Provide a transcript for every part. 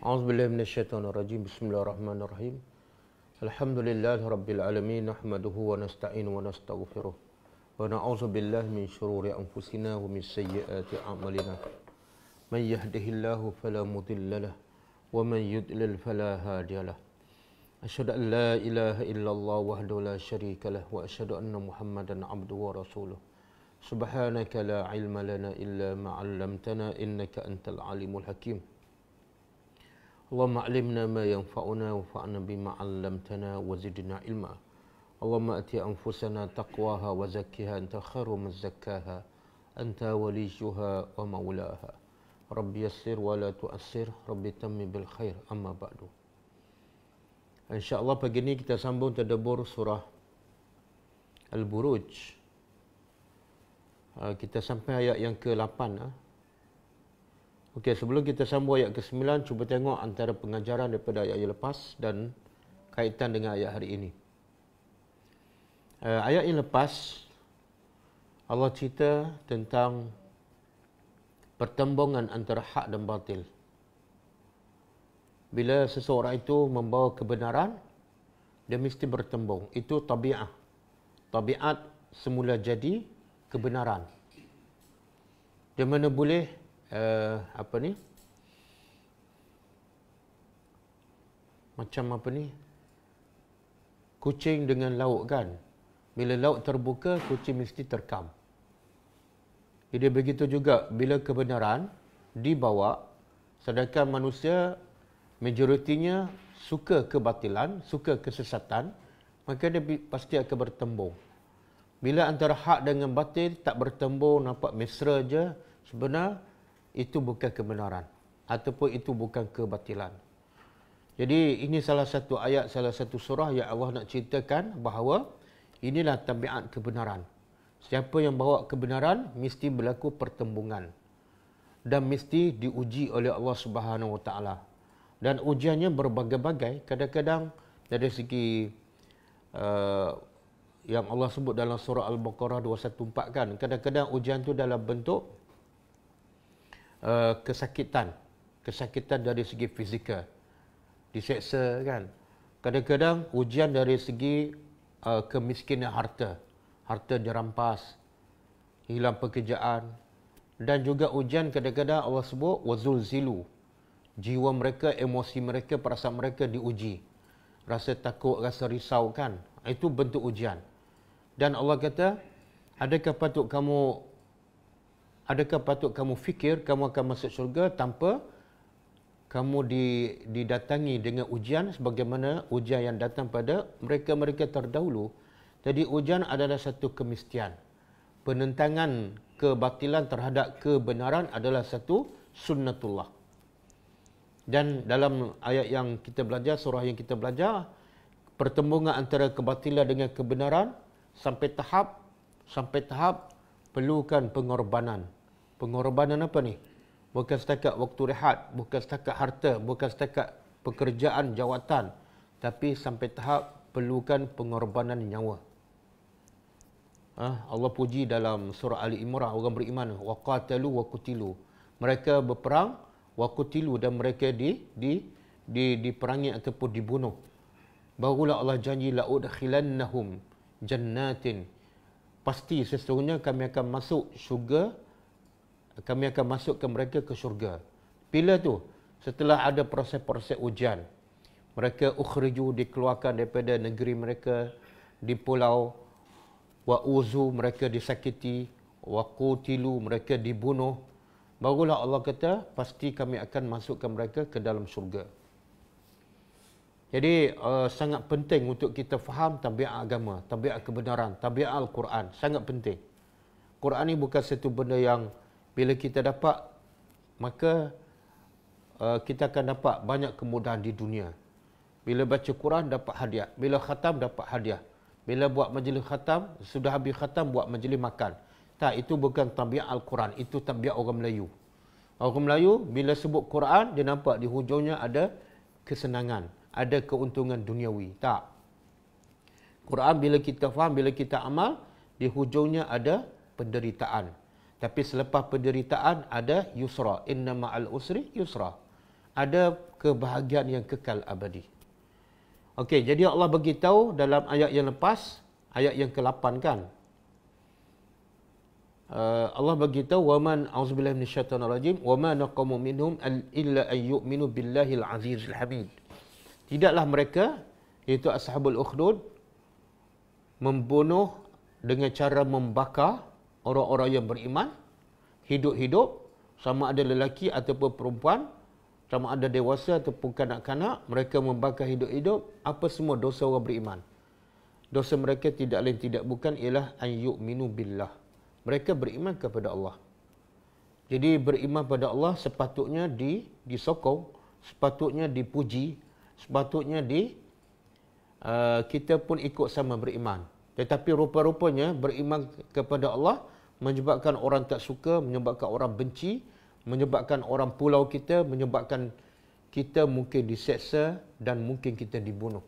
A'udzubillahi minasyaitonirrajim. Bismillahirrahmanirrahim. Alhamdulillahi rabbil alamin, nahmaduhu wa nasta'inu wa nastaghfiruh. Wa na'udzubillahi min syururi anfusina wa min sayyiati a'malina. Man yahdihillahu fala mudilla lahu wa man yudlil fala hadiyalah. Asyhadu an la ilaha illallah wahdahu la syarika lah wa asyhadu anna Muhammadan abduhu wa rasuluh. Subhanaka la ilma lana illa ma 'allamtana innaka antal alimul hakim. Allahumma 'allimna ma yanfa'una wanfa'na bima 'allamtana wa zidna ilma. Allahumma ati anfusana taqwaha wa zakkiha anta khairu man zakkaha anta waliyuha wa maulaha. Rabbi yassir wa la tu'assir, Rabbi tammi bil khair, amma ba'du. InsyaAllah pagi ini kita sambung tadabbur surah Al-Buruj. Kita sampai ayat yang ke-8. Okey, sebelum kita sambung ayat ke-9, cuba tengok antara pengajaran daripada ayat yang lepas dan kaitan dengan ayat hari ini. Ayat yang lepas, Allah cerita tentang pertembungan antara hak dan batil. Bila seseorang itu membawa kebenaran, dia mesti bertembung. Itu tabiat. Tabiat semula jadi kebenaran. Dia mana boleh kucing dengan lauk kan. Bila lauk terbuka, kucing mesti terkam. Jadi begitu juga bila kebenaran dibawa, sedangkan manusia majoritinya suka kebatilan, suka kesesatan, maka dia pasti akan bertembung. Bila antara hak dengan batil tak bertembung, nampak mesra je, sebenarnya itu bukan kebenaran ataupun itu bukan kebatilan. Jadi ini salah satu ayat, salah satu surah yang Allah nak ceritakan bahawa inilah tabiat kebenaran. Siapa yang bawa kebenaran mesti berlaku pertembungan dan mesti diuji oleh Allah Subhanahu Wa Taala. Dan ujiannya berbagai-bagai. Kadang-kadang dari segi yang Allah sebut dalam surah Al-Baqarah 214 kan, kadang-kadang ujian tu dalam bentuk kesakitan dari segi fizikal, diseksa kan. Kadang-kadang ujian dari segi kemiskinan harta dirampas, hilang pekerjaan, dan juga ujian kadang-kadang Allah sebut wazulzilu, jiwa mereka, emosi mereka, perasaan mereka diuji, rasa takut, rasa risau kan. Itu bentuk ujian. Dan Allah kata, adakah patut kamu fikir kamu akan masuk syurga tanpa kamu didatangi dengan ujian sebagaimana ujian yang datang pada mereka-mereka terdahulu. Jadi ujian adalah satu kemestian. Penentangan kebatilan terhadap kebenaran adalah satu sunnatullah. Dan dalam ayat yang kita belajar, surah yang kita belajar, pertembungan antara kebatilan dengan kebenaran sampai tahap perlukan pengorbanan. Pengorbanan apa ni? Bukan setakat waktu rehat, bukan setakat harta, bukan setakat pekerjaan, jawatan, tapi sampai tahap perlukan pengorbanan nyawa. Allah puji dalam surah Ali Imran orang beriman, waqatalu wa qutilu. Mereka berperang, wa qutilu, dan mereka diperangi ataupun dibunuh. Barulah Allah janji la'udkhilannahum jannatin. Pasti sesungguhnya kami akan masuk syurga, kami akan masukkan mereka ke syurga. Bila tu? Setelah ada proses-proses ujian. Mereka ukhriju, dikeluarkan daripada negeri mereka di pulau, wa uzu, mereka disakiti, wa qutilu, mereka dibunuh. Barulah Allah kata, pasti kami akan masukkan mereka ke dalam syurga. Jadi sangat penting untuk kita faham tabiat agama, tabiat kebenaran, tabiat Al-Quran. Sangat penting. Quran ni bukan satu benda yang bila kita dapat, maka kita akan dapat banyak kemudahan di dunia. Bila baca Quran dapat hadiah, bila khatam dapat hadiah, bila buat majlis khatam, sudah habis khatam buat majlis makan. Tak, itu bukan tabiat Al-Quran, itu tabiat orang Melayu. Orang Melayu bila sebut Quran, dia nampak di hujungnya ada kesenangan, ada keuntungan duniawi. Tak. Quran bila kita faham, bila kita amal, di hujungnya ada penderitaan. Tapi selepas penderitaan ada yusra. Inna ma'al usri yusra. ada kebahagiaan yang kekal abadi. Okey, jadi Allah beritahu dalam ayat yang lepas, ayat yang ke-8 kan. Allah beritahu waman auzubillahi minasyaitonir rajim wama naqamu minhum illa an yu'minu billahil azizil hamid. Tidaklah mereka iaitu ashabul ukhdud membunuh dengan cara membakar orang-orang yang beriman hidup-hidup, sama ada lelaki ataupun perempuan, sama ada dewasa ataupun kanak-kanak, mereka membakar hidup-hidup, apa semua dosa orang beriman. Dosa mereka tidak lain tidak bukan ialah an yu'minu billah. Mereka beriman kepada Allah. Jadi beriman pada Allah sepatutnya disokong, sepatutnya dipuji, sepatutnya kita pun ikut sama beriman. Tetapi rupa-rupanya beriman kepada Allah menyebabkan orang tak suka, menyebabkan orang benci, menyebabkan orang pulau kita, menyebabkan kita mungkin diseksa dan mungkin kita dibunuh.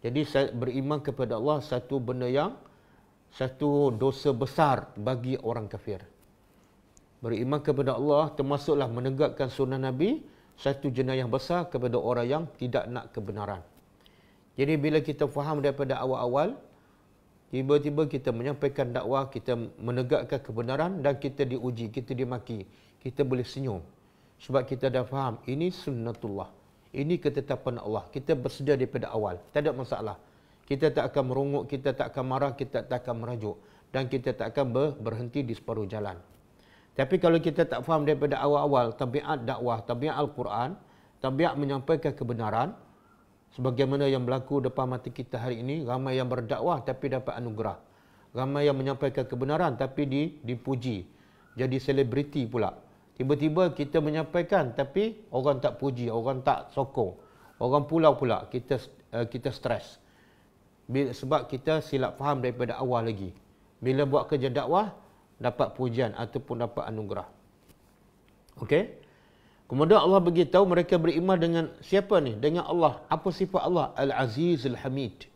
Jadi beriman kepada Allah satu dosa besar bagi orang kafir. Beriman kepada Allah termasuklah menegakkan sunnah Nabi, satu jenayah besar kepada orang yang tidak nak kebenaran. Jadi bila kita faham daripada awal-awal, tiba-tiba kita menyampaikan dakwah, kita menegakkan kebenaran dan kita diuji, kita dimaki, kita boleh senyum. Sebab kita dah faham, ini sunnatullah. Ini ketetapan Allah. Kita bersedia daripada awal. Tak ada masalah. Kita tak akan merungut, kita tak akan marah, kita tak akan merajuk. Dan kita tak akan berhenti di separuh jalan. Tapi kalau kita tak faham daripada awal-awal tabiat dakwah, tabiat Al-Quran, tabiat menyampaikan kebenaran, sebagaimana yang berlaku depan mata kita hari ini, ramai yang berdakwah tapi dapat anugerah. Ramai yang menyampaikan kebenaran tapi dipuji. Jadi selebriti pula. Tiba-tiba kita menyampaikan tapi orang tak puji, orang tak sokong. Orang pulau pula, kita stres. Sebab kita silap faham daripada awal lagi. Bila buat kerja dakwah, dapat pujian ataupun dapat anugerah. Okey? Kemudian Allah beritahu mereka beriman dengan siapa ni? Dengan Allah. Apa sifat Allah? Al-Aziz Al-Hamid.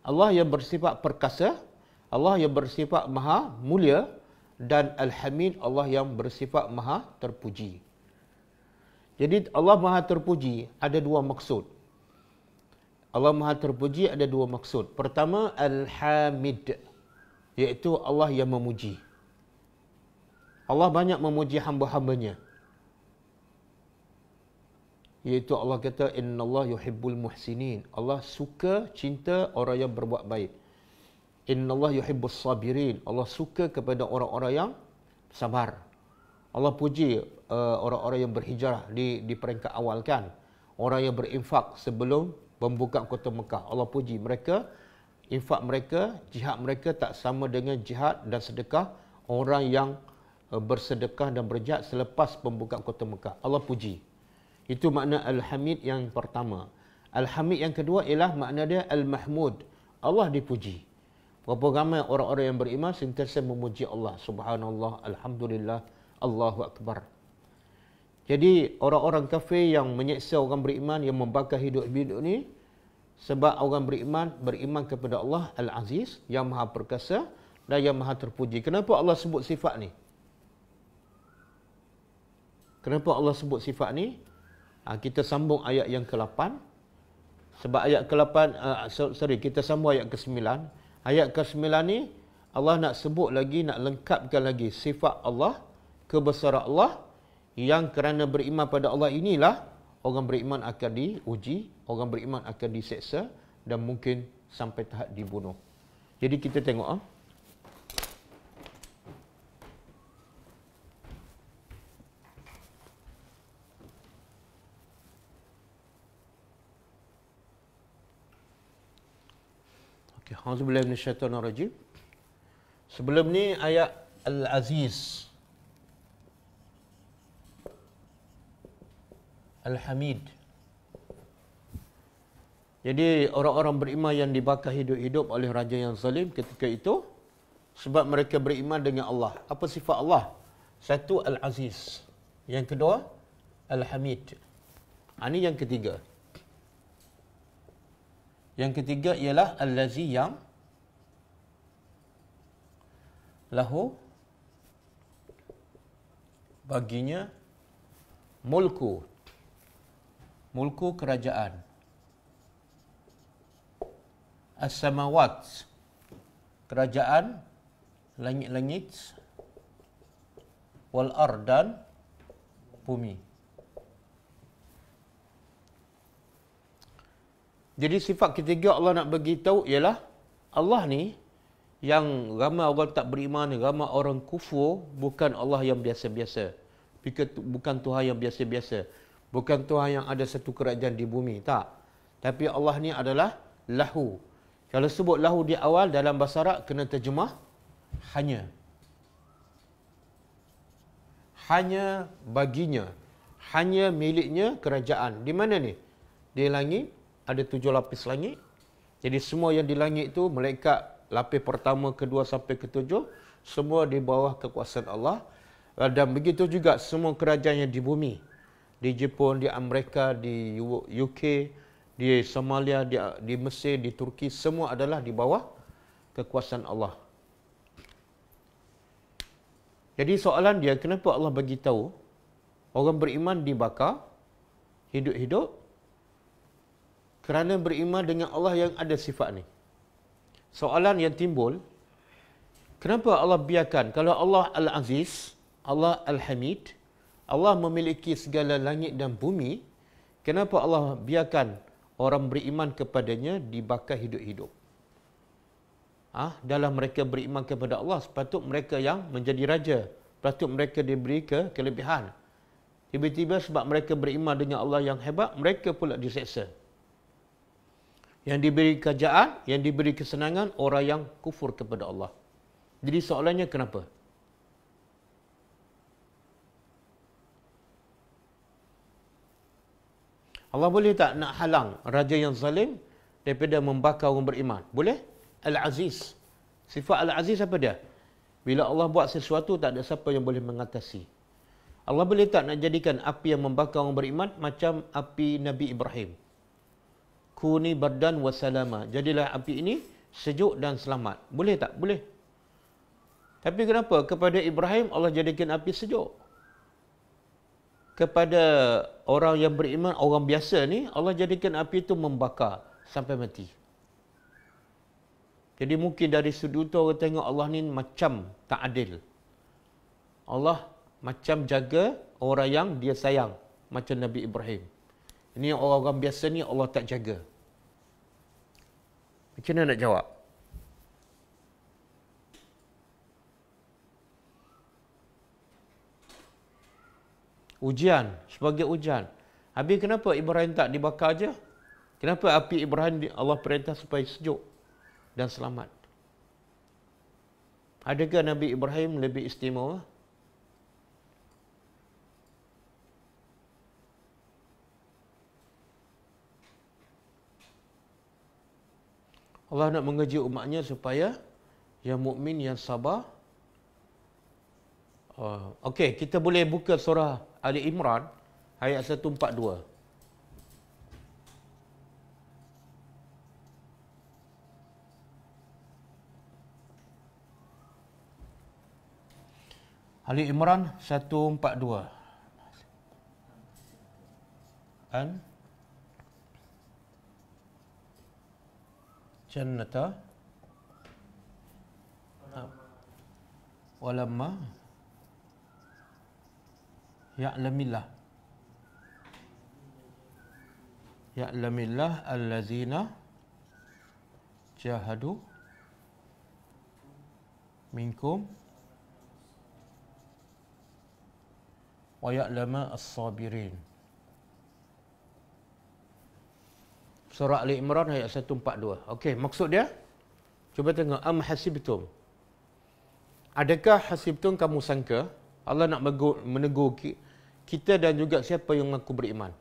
Allah yang bersifat perkasa, Allah yang bersifat maha mulia, dan Al-Hamid, Allah yang bersifat maha terpuji. Jadi Allah maha terpuji ada dua maksud. Allah maha terpuji ada dua maksud. Pertama, Al-Hamid, iaitu Allah yang memuji. Allah banyak memuji hamba-hambanya. Iaitu Allah kata, Inna Allah yuhibbul muhsinin. Allah suka, cinta orang yang berbuat baik. Inna Allah yuhibbus sabirin. Allah suka kepada orang-orang yang sabar. Allah puji orang-orang yang berhijrah di peringkat awal kan. Orang yang berinfak sebelum pembukaan kota Mekah. Allah puji mereka, infak mereka, jihad mereka tak sama dengan jihad dan sedekah orang yang bersedekah dan berjihad selepas pembukaan kota Mekah. Allah puji. Itu makna Al-Hamid yang pertama. Al-Hamid yang kedua ialah makna dia Al-Mahmud. Allah dipuji. Berapa ramai orang-orang yang beriman sentiasa memuji Allah. Subhanallah, Alhamdulillah, Allahu Akbar. Jadi orang-orang kafir yang menyeksa orang beriman, yang membakar hidup-hidup ni, sebab orang beriman kepada Allah Al-Aziz, yang maha perkasa dan yang maha terpuji. Kenapa Allah sebut sifat ni? Kenapa Allah sebut sifat ni? Kita sambung ayat yang ke-8. Sebab ayat ke-8, kita sambung ayat ke-9. Ayat ke-9 ni, Allah nak sebut lagi, nak lengkapkan lagi sifat Allah, kebesaran Allah, yang kerana beriman pada Allah inilah orang beriman akan diuji, orang beriman akan diseksa dan mungkin sampai tahap dibunuh. Jadi kita tengok Okey, auzubillahi minasyaitonir rajim. Sebelum ni ayat Al-Aziz, Al-Hamid. Jadi orang-orang beriman yang dibakar hidup-hidup oleh raja yang zalim ketika itu sebab mereka beriman dengan Allah. Apa sifat Allah? Satu, Al-Aziz. Yang kedua, Al-Hamid. Ini yang ketiga. Yang ketiga ialah Allazi yang lahu, baginya mulku, mulku kerajaan. As-samawat, kerajaan langit-langit, wal ard, dan bumi. Jadi sifat ketiga Allah nak bagi tahu ialah Allah ni yang ramai orang tak beriman, ramai orang kufur, bukan Allah yang biasa-biasa. Bukan Tuhan yang biasa-biasa. Bukan Tuhan yang ada satu kerajaan di bumi, tak. Tapi Allah ni adalah lahu. Kalau sebut lahu di awal dalam bahasa Arab kena terjemah hanya. Hanya baginya. Hanya miliknya kerajaan. Di mana ni? Di langit ada 7 lapis langit. Jadi semua yang di langit itu, malaikat lapis pertama, kedua sampai ke-7, semua di bawah kekuasaan Allah. Dan begitu juga semua kerajaan yang di bumi. Di Jepun, di Amerika, di UK, di Somalia, di Mesir, di Turki, semua adalah di bawah kekuasaan Allah. Jadi soalan dia, kenapa Allah bagi tahu orang beriman dibakar hidup-hidup? Kerana beriman dengan Allah yang ada sifat ni. Soalan yang timbul, kenapa Allah biarkan? Kalau Allah Al-Aziz, Allah Al-Hamid, Allah memiliki segala langit dan bumi, kenapa Allah biarkan orang beriman kepadanya dibakar hidup-hidup? Dalam mereka beriman kepada Allah, sepatut mereka yang menjadi raja. Sepatut mereka diberi kelebihan. Tiba-tiba sebab mereka beriman dengan Allah yang hebat, mereka pula diseksa. Yang diberi kerajaan, yang diberi kesenangan, orang yang kufur kepada Allah. Jadi soalannya kenapa? Allah boleh tak nak halang raja yang zalim daripada membakar orang beriman? Boleh? Al-Aziz. Sifat Al-Aziz apa dia? Bila Allah buat sesuatu, tak ada siapa yang boleh mengatasi. Allah boleh tak nak jadikan api yang membakar orang beriman macam api Nabi Ibrahim? Kuni bardan wa salama. Jadilah api ini sejuk dan selamat. Boleh tak? Boleh. Tapi kenapa kepada Ibrahim Allah jadikan api sejuk? Kepada orang yang beriman, orang biasa ni, Allah jadikan api itu membakar sampai mati. Jadi mungkin dari sudut orang tengok Allah ni macam tak adil. Allah macam jaga orang yang dia sayang, macam Nabi Ibrahim. Ini orang-orang biasa ni Allah tak jaga. Macam mana nak jawab? Ujian, sebagai ujian. Habis kenapa Ibrahim tak dibakar aja? Kenapa api Ibrahim Allah perintah supaya sejuk dan selamat? Adakah Nabi Ibrahim lebih istimewa? Allah nak menguji umatnya supaya yang mukmin, yang sabar. Okey, kita boleh buka surah Ali Imran ayat 142. Ali Imran 142. An jannata walamma ya'lamillah allazina jahadu minkum wa ya'lama as-sabirin. Surah Ali Imran ayat 142. Okey, maksud dia, cuba tengok, am hasibtum. Adakah hasibtum, kamu sangka? Allah nak menegur kita dan juga siapa yang mengaku beriman.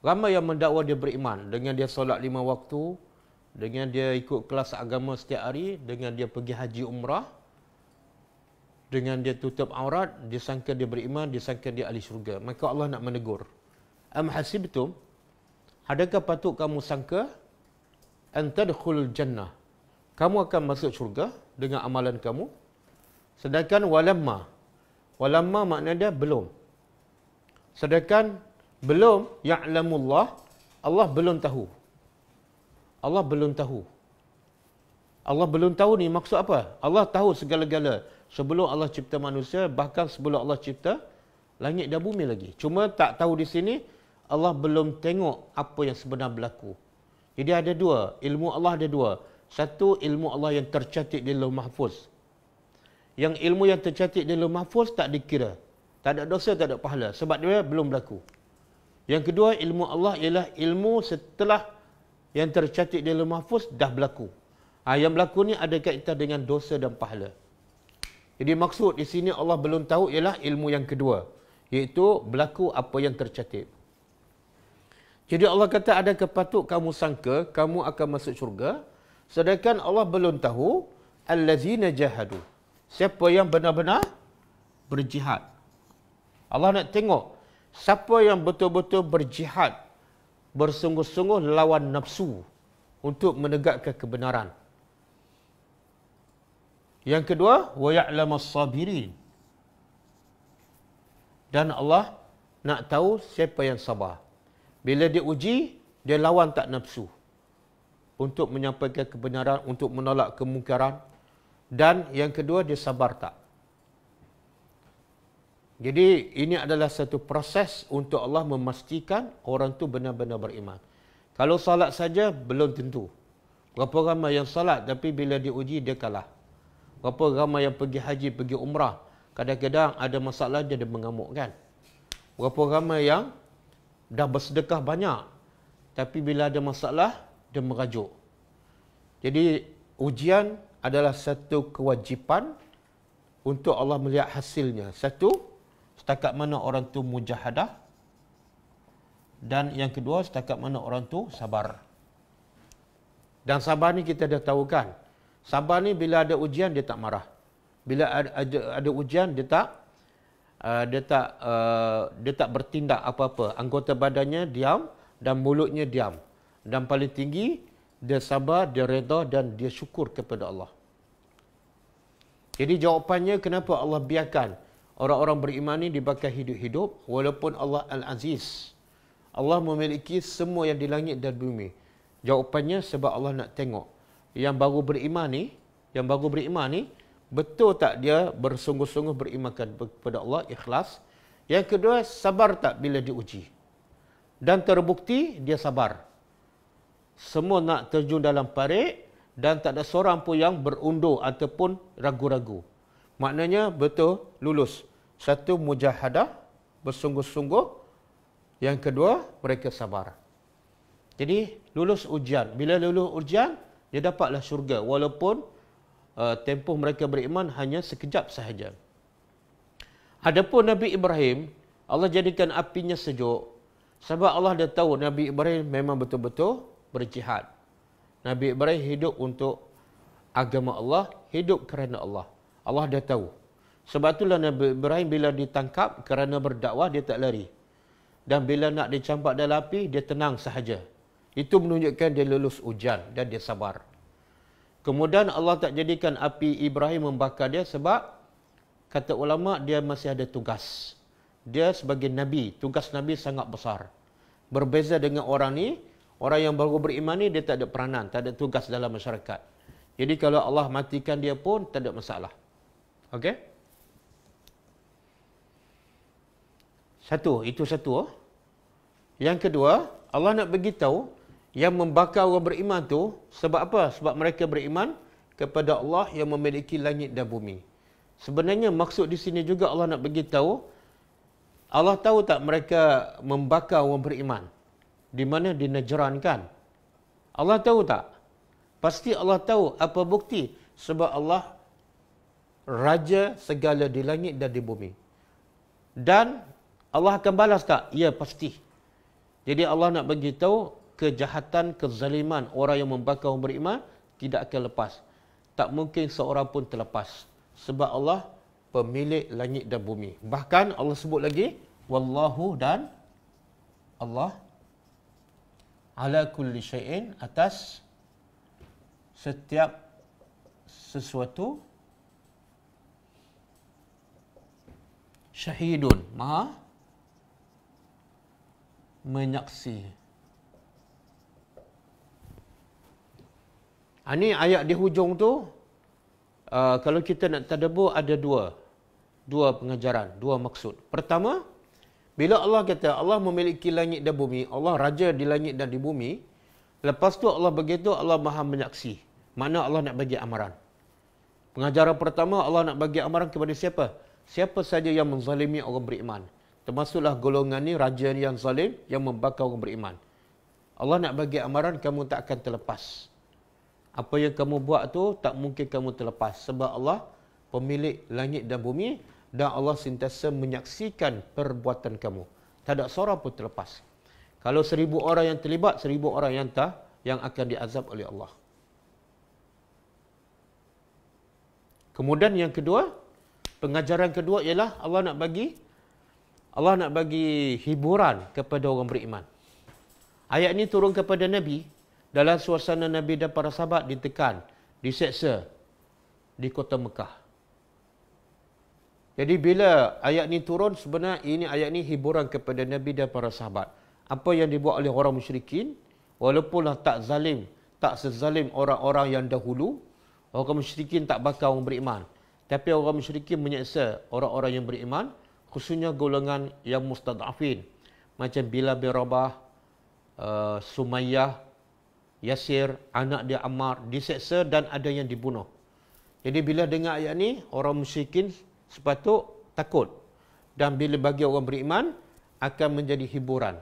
Ramai yang mendakwa dia beriman dengan dia solat 5 waktu, dengan dia ikut kelas agama setiap hari, dengan dia pergi haji umrah, dengan dia tutup aurat, dia sangka dia beriman, dia sangka dia ahli syurga. Maka Allah nak menegur. Am hasibtum, adakah patut kamu sangka an tadkhulul jannah, kamu akan masuk syurga dengan amalan kamu? Sedangkan walamma makna dia belum. Sedangkan Belum ya'lamullah, Allah belum tahu. Allah belum tahu. Allah belum tahu ni maksud apa? Allah tahu segala-gala. Sebelum Allah cipta manusia, bahkan sebelum Allah cipta langit dan bumi lagi. Cuma tak tahu di sini, Allah belum tengok apa yang sebenar berlaku. Jadi ada dua, ilmu Allah ada dua. Satu, ilmu Allah yang tercatat di Lauh Mahfuz. Yang ilmu yang tercatat di Lauh Mahfuz tak dikira. Tak ada dosa, tak ada pahala. Sebab dia belum berlaku. Yang kedua, ilmu Allah ialah ilmu setelah yang tercatat di Lauh Mahfuz dah berlaku. Yang berlaku ni ada kaitan dengan dosa dan pahala. Jadi maksud di sini Allah belum tahu ialah ilmu yang kedua, iaitu berlaku apa yang tercatat. Jadi Allah kata, adakah patut kamu sangka kamu akan masuk syurga, sedangkan Allah belum tahu allazina jahadu, siapa yang benar-benar berjihad. Allah nak tengok siapa yang betul-betul berjihad, bersungguh-sungguh lawan nafsu untuk menegakkan kebenaran. Yang kedua, wa ya'lamas sabirin. Dan Allah nak tahu siapa yang sabar. Bila dia uji, dia lawan tak nafsu untuk menyampaikan kebenaran, untuk menolak kemungkaran. Dan yang kedua, dia sabar tak. Jadi ini adalah satu proses untuk Allah memastikan orang tu benar-benar beriman. Kalau salat saja belum tentu. Berapa ramai yang salat tapi bila diuji dia kalah. Berapa ramai yang pergi haji, pergi umrah, kadang-kadang ada masalah dia mengamuk kan. Berapa ramai yang dah bersedekah banyak tapi bila ada masalah dia merajuk. Jadi ujian adalah satu kewajipan untuk Allah melihat hasilnya. Satu, setakat mana orang tu mujahadah, dan yang kedua, setakat mana orang tu sabar. Dan sabar ni kita dah tahu kan. Sabar ni bila ada ujian dia tak marah. Bila ada ujian dia tak bertindak apa-apa. Anggota badannya diam dan mulutnya diam. Dan paling tinggi dia sabar, dia redha dan dia syukur kepada Allah. Jadi jawapannya kenapa Allah biarkan orang-orang beriman ni dibakar hidup-hidup walaupun Allah Al-Aziz. Allah memiliki semua yang di langit dan bumi. Jawapannya sebab Allah nak tengok yang baru beriman ni betul tak dia bersungguh-sungguh beriman kepada Allah, ikhlas. Yang kedua, sabar tak bila diuji. Dan terbukti dia sabar. Semua nak terjun dalam parit dan tak ada seorang pun yang berundur ataupun ragu-ragu. Maknanya betul lulus. Satu, mujahadah, bersungguh-sungguh. Yang kedua, mereka sabar. Jadi lulus ujian. Bila lulus ujian, dia dapatlah syurga walaupun tempoh mereka beriman hanya sekejap sahaja. Adapun Nabi Ibrahim, Allah jadikan apinya sejuk sebab Allah dah tahu Nabi Ibrahim memang betul-betul berjihad. Nabi Ibrahim hidup untuk agama Allah, hidup kerana Allah. Allah dah tahu. Sebab itulah Nabi Ibrahim bila ditangkap kerana berdakwah dia tak lari. Dan bila nak dicampak dalam api dia tenang sahaja. Itu menunjukkan dia lulus ujian dan dia sabar. Kemudian Allah tak jadikan api Ibrahim membakar dia sebab kata ulama dia masih ada tugas. Dia sebagai Nabi, tugas Nabi sangat besar. Berbeza dengan orang ni, orang yang baru beriman ni dia tak ada peranan, tak ada tugas dalam masyarakat. Jadi kalau Allah matikan dia pun tak ada masalah. Okey? Itu satu. Yang kedua, Allah nak beritahu yang membakar orang beriman tu sebab apa? Sebab mereka beriman kepada Allah yang memiliki langit dan bumi. Sebenarnya maksud di sini juga Allah nak beritahu, Allah tahu tak mereka membakar orang beriman? Di mana di Najran kan? Allah tahu tak? Pasti Allah tahu. Apa bukti? Sebab Allah Raja segala di langit dan di bumi. Dan Allah akan balas tak? Ya, pasti. Jadi Allah nak beritahu kejahatan, kezaliman orang yang membakar orang beriman tidak akan lepas. Tak mungkin seorang pun terlepas. Sebab Allah pemilik langit dan bumi. Bahkan Allah sebut lagi, Wallahu dan Allah ala kulli syai'in, atas setiap sesuatu, syahidun, maha menyaksi. Ini ayat di hujung tu, kalau kita nak tadabbur ada dua pengajaran, dua maksud. Pertama, bila Allah kata Allah memiliki langit dan bumi, Allah raja di langit dan di bumi, lepas tu Allah begitu, Allah maha menyaksi. Mana Allah nak bagi amaran. Pengajaran pertama, Allah nak bagi amaran kepada siapa? Siapa saja yang menzalimi orang beriman. Termasuklah golongan ni, raja ni yang zalim, yang membakar orang beriman. Allah nak bagi amaran, kamu tak akan terlepas. Apa yang kamu buat tu, tak mungkin kamu terlepas. Sebab Allah pemilik langit dan bumi, dan Allah sentiasa menyaksikan perbuatan kamu. Tak ada seorang pun terlepas. Kalau 1000 orang yang terlibat, 1000 orang yang akan diazab oleh Allah. Kemudian yang kedua, pengajaran kedua ialah Allah nak bagi hiburan kepada orang beriman. Ayat ini turun kepada Nabi dalam suasana Nabi dan para sahabat ditekan, diseksa di kota Mekah. Jadi bila ayat ini turun, sebenarnya ini ayat ini hiburan kepada Nabi dan para sahabat. Apa yang dibuat oleh orang musyrikin, walaupunlah tak zalim, tak sezalim orang-orang yang dahulu, orang musyrikin tak bakar orang beriman. Tapi orang musyrikin menyeksa orang-orang yang beriman, khususnya golongan yang mustad'afin. Macam Bilal bin Rabah, Sumayyah, Yasir, anak dia Ammar, diseksa dan ada yang dibunuh. Jadi bila dengar ayat ni, orang musyrikin sepatut takut. Dan bila bagi orang beriman, akan menjadi hiburan.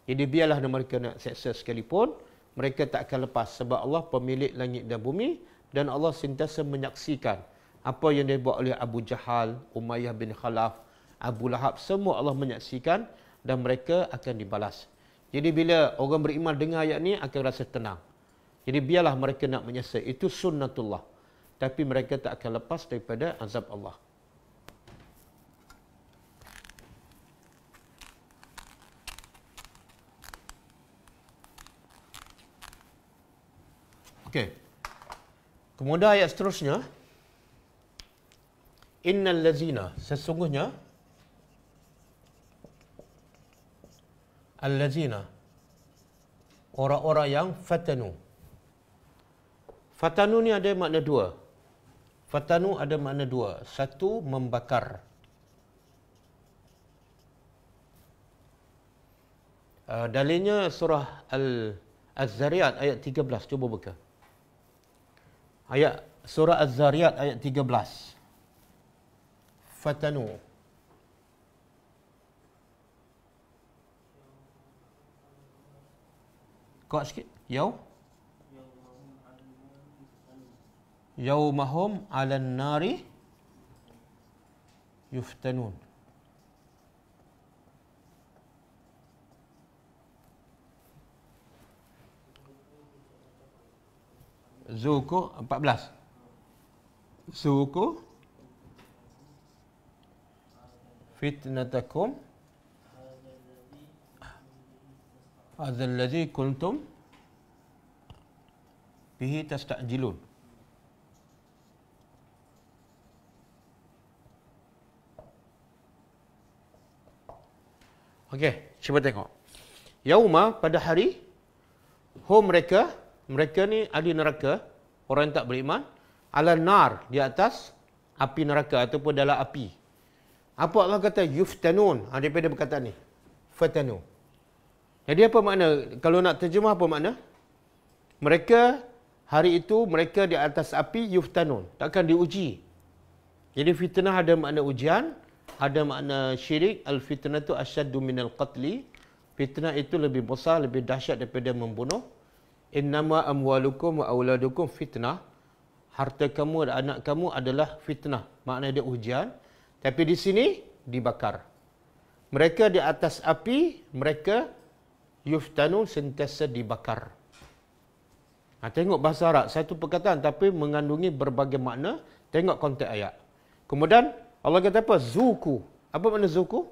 Jadi biarlah mereka nak seksa sekalipun, mereka tak akan lepas. Sebab Allah pemilik langit dan bumi, dan Allah sentiasa menyaksikan apa yang dibuat oleh Abu Jahal, Umayyah bin Khalaf, Abu Lahab, semua Allah menyaksikan dan mereka akan dibalas. Jadi bila orang beriman dengar ayat ni akan rasa tenang. Jadi biarlah mereka nak menyesal. Itu sunnatullah. Tapi mereka tak akan lepas daripada azab Allah. Okey. Kemudian ayat seterusnya. Innal lazina, sesungguhnya allazina, orang-orang yang fatanu. Fatanu ni ada makna dua. Fatanu ada makna dua. Satu, membakar. Dalilnya surah Az-Zariyat ayat 13. Cuba buka. Surah Az-Zariyat ayat 13. Fatanu. Kuat sikit. Yaumahum 'alan nari yuftanun. Zuku 14. Zuku fitnatakum hadzal ladzi kuntum bihi tastajilun. Okey, cuba tengok. Yauma, pada hari, hum mereka ni ahli neraka, orang yang tak beriman, ala nar, di atas api neraka ataupun dalam api. Apa Allah kata? Yuftanun. Daripada perkataan ni. Fatanu. Jadi apa makna? Kalau nak terjemah apa makna? Mereka, hari itu mereka di atas api yuftanun. Takkan diuji. Jadi fitnah ada makna ujian, ada makna syirik. Al-fitnah itu asyaddu minal qatli. Fitnah itu lebih besar, lebih dahsyat daripada membunuh. Innama amwalukum wa auladukum fitnah. Harta kamu dan anak kamu adalah fitnah. Maknanya dia ujian. Tapi di sini dibakar. Mereka di atas api, mereka yuftanun, sentiasa dibakar. Tengok bahasa Arab, satu perkataan tapi mengandungi berbagai makna. Tengok konteks ayat. Kemudian Allah kata apa? Zuku. Apa makna zuku?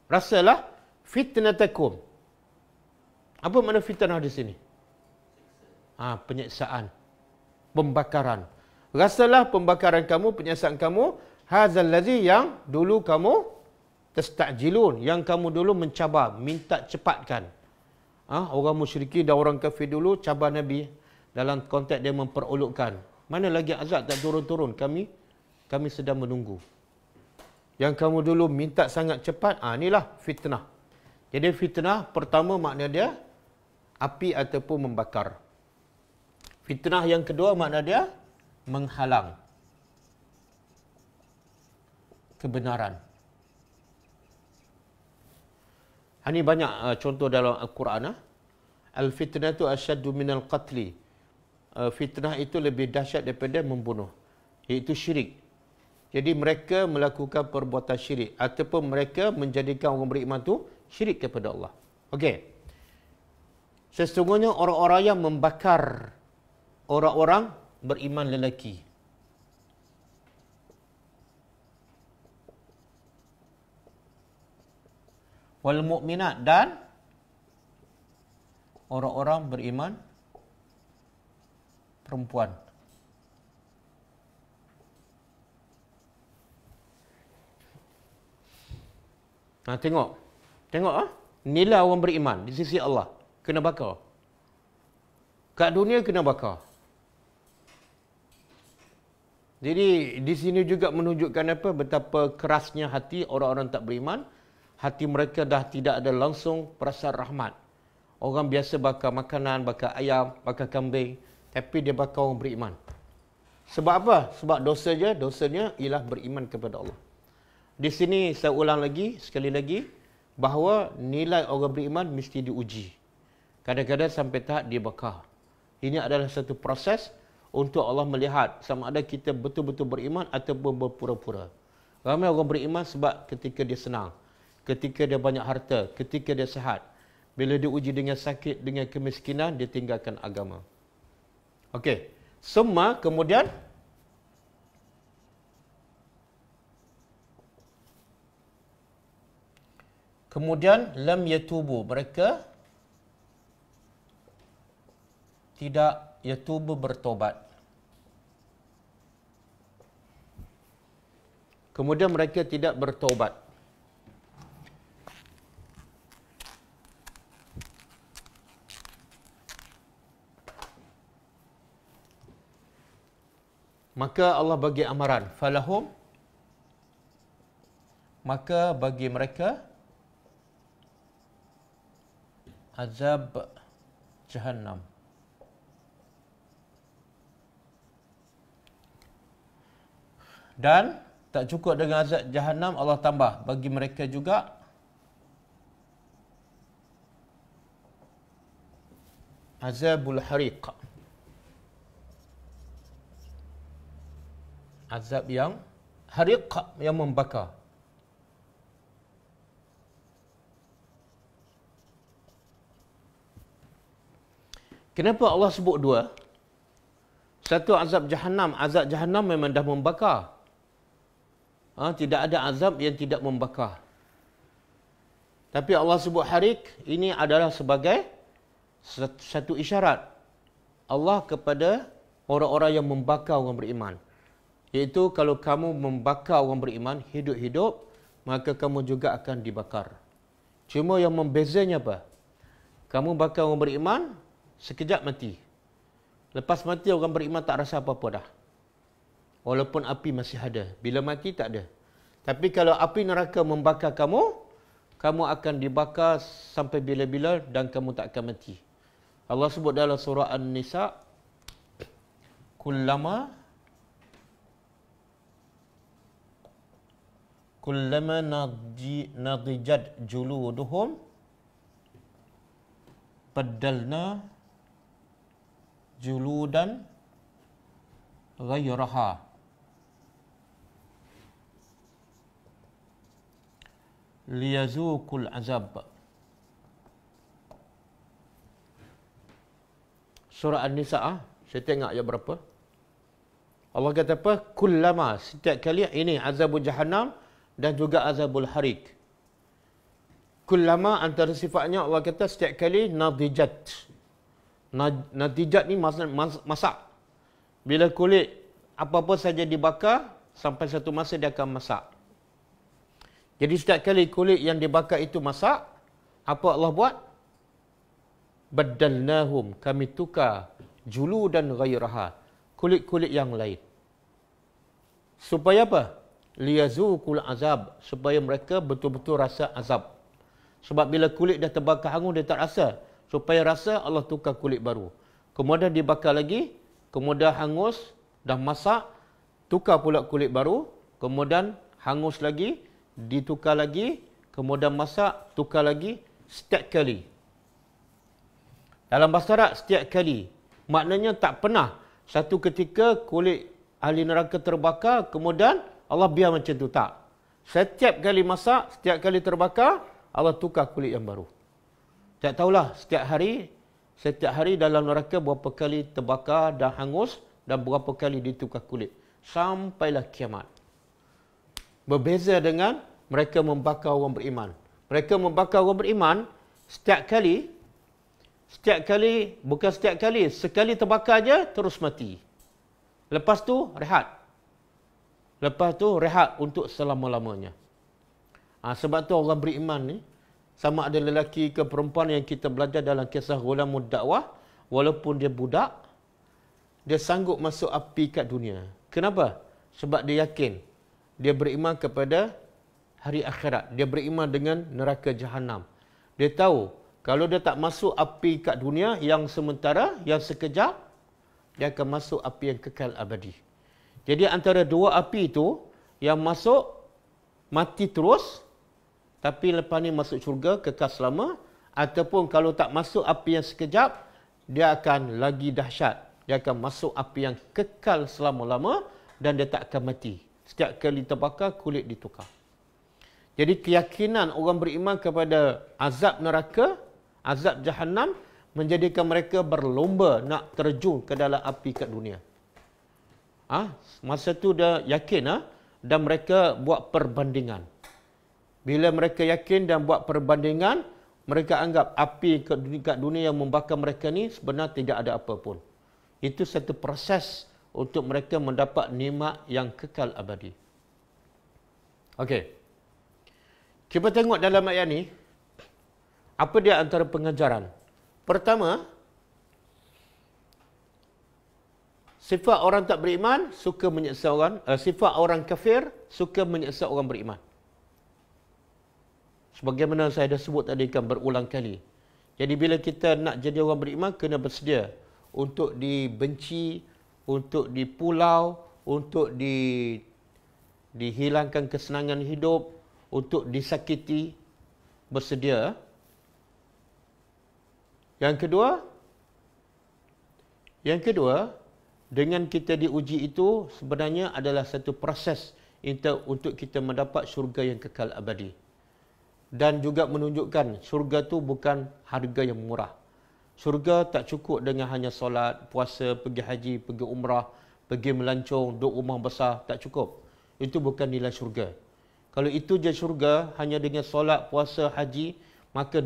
Rasalah fitnatakum. Apa makna fitnah di sini? Penyiksaan. Pembakaran. Rasalah pembakaran kamu, penyiksaan kamu. Hazal ladzi, yang dulu kamu Tasta'jilun, yang kamu dulu mencabar, minta cepatkan. Orang musyrikin dan orang kafir dulu cabar Nabi dalam konteks dia memperolokkan. Mana lagi azab tak turun-turun, kami sedang menunggu. Yang kamu dulu minta sangat cepat, inilah fitnah. Jadi fitnah pertama makna dia api ataupun membakar. Fitnah yang kedua makna dia menghalang kebenaran. Ini banyak contoh dalam Al-Quran. Al-fitnatu asyaddu minal qatli. Fitnah itu lebih dahsyat daripada membunuh, iaitu syirik. Jadi mereka melakukan perbuatan syirik ataupun mereka menjadikan orang beriman itu syirik kepada Allah. Okey. Sesungguhnya orang-orang yang membakar orang-orang beriman lelaki. Wal mu'minat, dan orang-orang beriman perempuan. Tengok nilai orang beriman di sisi Allah kena bakar. Kat dunia kena bakar. Jadi di sini juga menunjukkan apa, betapa kerasnya hati orang-orang tak beriman. Hati mereka dah tidak ada langsung perasaan rahmat. Orang biasa bakar makanan, bakar ayam, bakar kambing, tapi dia bakar orang beriman. Sebab apa? Sebab dosanya ialah beriman kepada Allah. Di sini saya ulang sekali lagi, bahawa nilai orang beriman mesti diuji. Kadang-kadang sampai tahap dia bakar. Ini adalah satu proses untuk Allah melihat sama ada kita betul-betul beriman ataupun berpura-pura. Ramai orang beriman sebab ketika dia senang, ketika dia banyak harta, ketika dia sihat. Bila dia uji dengan sakit, dengan kemiskinan, dia tinggalkan agama. Okey. Semua kemudian lam yatubu, mereka tidak yatubu, bertobat. Kemudian mereka tidak bertobat. Maka Allah bagi amaran, falahum, maka bagi mereka azab Jahannam. Dan tak cukup dengan azab Jahannam, Allah tambah bagi mereka juga azabul hariq. Azab yang hariq, yang membakar. Kenapa Allah sebut dua? Satu azab Jahannam. Azab Jahannam memang dah membakar. Tidak ada azab yang tidak membakar. Tapi Allah sebut hariq, ini adalah sebagai satu isyarat Allah kepada orang-orang yang membakar orang beriman. Iaitu kalau kamu membakar orang beriman hidup-hidup, maka kamu juga akan dibakar. Cuma yang membezanya apa? Kamu bakar orang beriman, sekejap mati. Lepas mati orang beriman tak rasa apa-apa dah. Walaupun api masih ada. Bila mati tak ada. Tapi kalau api neraka membakar kamu, kamu akan dibakar sampai bila-bila dan kamu tak akan mati. Allah sebut dalam surah An-Nisa, kullama nadijat juluduhum baddalna juludan ghairaha liyazuqul azab. Surah An-Nisa, saya tengok ayat berapa. Allah kata apa? Kullama, setiap kali, ini azabul Jahannam dan juga azabul hariq. Kullama antara sifatnya Allah kata setiap kali nadijat. Nadijat ni masak. Bila kulit apa-apa saja dibakar, sampai satu masa dia akan masak. Jadi setiap kali kulit yang dibakar itu masak, apa Allah buat? Baddalnahum, kami tukar juludan ghairaha, kulit-kulit yang lain. Supaya apa? Liyazuqul azab, supaya mereka betul-betul rasa azab. Sebab bila kulit dah terbakar hangus dia tak rasa. Supaya rasa, Allah tukar kulit baru. Kemudian dibakar lagi, kemudian hangus, dah masak, tukar pula kulit baru, kemudian hangus lagi, ditukar lagi, kemudian masak, tukar lagi, setiap kali. Dalam bahasa Arab, setiap kali. Maknanya tak pernah satu ketika kulit ahli neraka terbakar, kemudian Allah biar macam tu. Tak. Setiap kali masak, setiap kali terbakar, Allah tukar kulit yang baru. Tak tahulah setiap hari dalam neraka berapa kali terbakar dan hangus dan berapa kali ditukar kulit. Sampailah kiamat. Berbeza dengan mereka membakar orang beriman. Mereka membakar orang beriman sekali terbakar aja terus mati. Lepas tu rehat untuk selama-lamanya. Sebab tu orang beriman ni, sama ada lelaki ke perempuan yang kita belajar dalam kisah Ghulamud Dakwah, walaupun dia budak, dia sanggup masuk api kat dunia. Kenapa? Sebab dia yakin. Dia beriman kepada hari akhirat. Dia beriman dengan neraka Jahannam. Dia tahu, kalau dia tak masuk api kat dunia yang sementara, yang sekejap, dia akan masuk api yang kekal abadi. Jadi antara dua api itu, yang masuk, mati terus, tapi lepas ni masuk syurga, kekal selama. Ataupun kalau tak masuk api yang sekejap, dia akan lagi dahsyat. Dia akan masuk api yang kekal selama-lama dan dia tak akan mati. Setiap kali terbakar, kulit ditukar. Jadi keyakinan orang beriman kepada azab neraka, azab Jahannam, menjadikan mereka berlomba nak terjun ke dalam api kat dunia. Masa tu dia yakin dan mereka buat perbandingan. Bila mereka yakin dan buat perbandingan, mereka anggap api kat dunia yang membakar mereka ni sebenarnya tidak ada apa pun. Itu satu proses untuk mereka mendapat nikmat yang kekal abadi. Okey. Kita tengok dalam ayat ni, apa dia antara pengajaran? Pertama, sifat orang tak beriman suka menyiksa orang, sifat orang kafir suka menyiksa orang beriman. Sebagaimana saya dah sebut tadi kan berulang kali. Jadi bila kita nak jadi orang beriman, kena bersedia untuk dibenci, untuk dipulau, untuk dihilangkan kesenangan hidup, untuk disakiti, bersedia. Yang kedua, dengan kita diuji itu sebenarnya adalah satu proses untuk kita mendapat syurga yang kekal abadi. Dan juga menunjukkan syurga tu bukan harga yang murah. Syurga tak cukup dengan hanya solat, puasa, pergi haji, pergi umrah, pergi melancong, duduk rumah besar, tak cukup. Itu bukan nilai syurga. Kalau itu je syurga, hanya dengan solat, puasa, haji, maka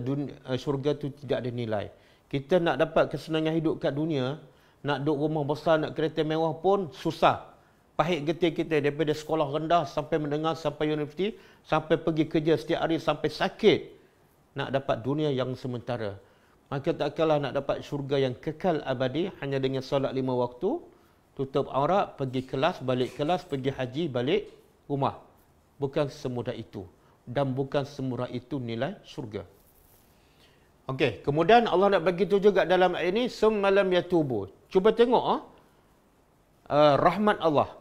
syurga tu tidak ada nilai. Kita nak dapat kesenangan hidup kat dunia, nak duduk rumah besar, nak kereta mewah pun susah. Pahit getih kita daripada sekolah rendah sampai menengah, sampai universiti, sampai pergi kerja setiap hari, sampai sakit. Nak dapat dunia yang sementara. Maka tak kalah nak dapat syurga yang kekal abadi hanya dengan solat 5 waktu, tutup aurat, pergi kelas, balik kelas, pergi haji, balik rumah. Bukan semudah itu. Dan bukan semurah itu nilai syurga. Okey, kemudian Allah nak bagi tu juga dalam ayat ini, summalam yatubu. Cuba tengok rahmat Allah.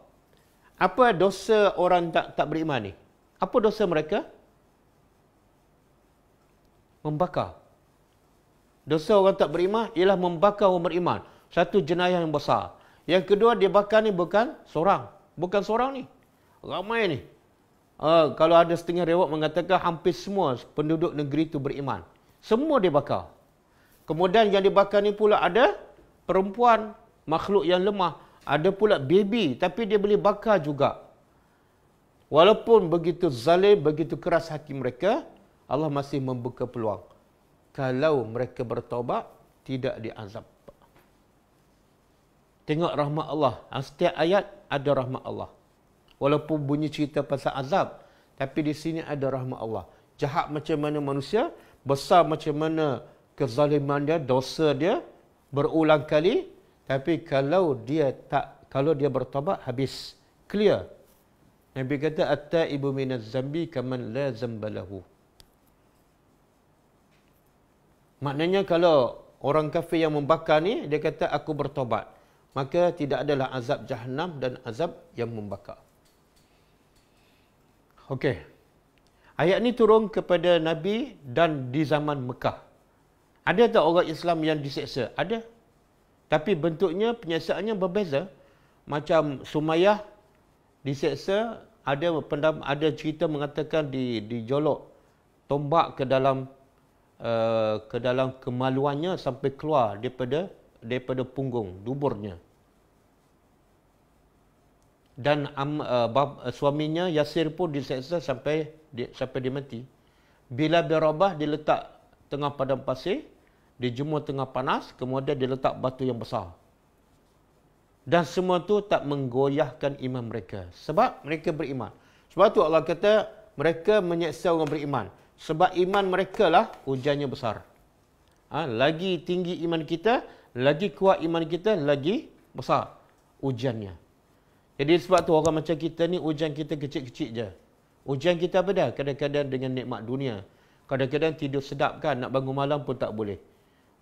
Apa dosa orang tak beriman ni? Apa dosa mereka? Membakar. Dosa orang tak beriman ialah membakar orang beriman. Satu jenayah yang besar. Yang kedua, dia bakar ni bukan seorang. Bukan seorang ni. Ramai ni. Kalau ada setengah riwayat mengatakan hampir semua penduduk negeri itu beriman. Semua dia bakar. Kemudian yang dibakar ni pula ada perempuan, makhluk yang lemah. Ada pula baby, tapi dia boleh bakar juga. Walaupun begitu zalim, begitu keras hati mereka, Allah masih membuka peluang. Kalau mereka bertaubat, tidak diazab. Tengok rahmat Allah. Setiap ayat ada rahmat Allah. Walaupun bunyi cerita pasal azab, Tapi di sini ada rahmat Allah. Jahat macam mana manusia, besar macam mana kezaliman dia, dosa dia berulang kali, tapi kalau dia bertaubat, habis, clear. Nabi kata at-taibu minaz zambi kaman la zambalahu. Maknanya kalau orang kafir yang membakar ni, dia kata aku bertaubat, maka tidak adalah azab Jahannam dan azab yang membakar. Okey. Ayat ni turun kepada Nabi dan di zaman Mekah. Ada tak orang Islam yang diseksa? Ada. Tapi bentuknya, penyeksaannya berbeza. Macam Sumayyah diseksa, ada cerita mengatakan dijolok tombak ke dalam kemaluannya sampai keluar daripada punggung, duburnya. Dan suaminya Yasir pun diseksa sampai dia mati. Bila bin Rabah diletak tengah padang pasir, dijemur tengah panas, kemudian diletak batu yang besar. Dan semua tu tak menggoyahkan iman mereka. Sebab mereka beriman. Sebab tu Allah kata mereka menyeksa orang beriman. Sebab iman mereka lah ujiannya besar. Lagi tinggi iman kita, lagi kuat iman kita, lagi besar ujiannya. Jadi sebab tu orang macam kita ni, ujian kita kecil-kecil je. Ujian kita apa dah? Kadang-kadang dengan nikmat dunia. Kadang-kadang tidur sedap kan, nak bangun malam pun tak boleh.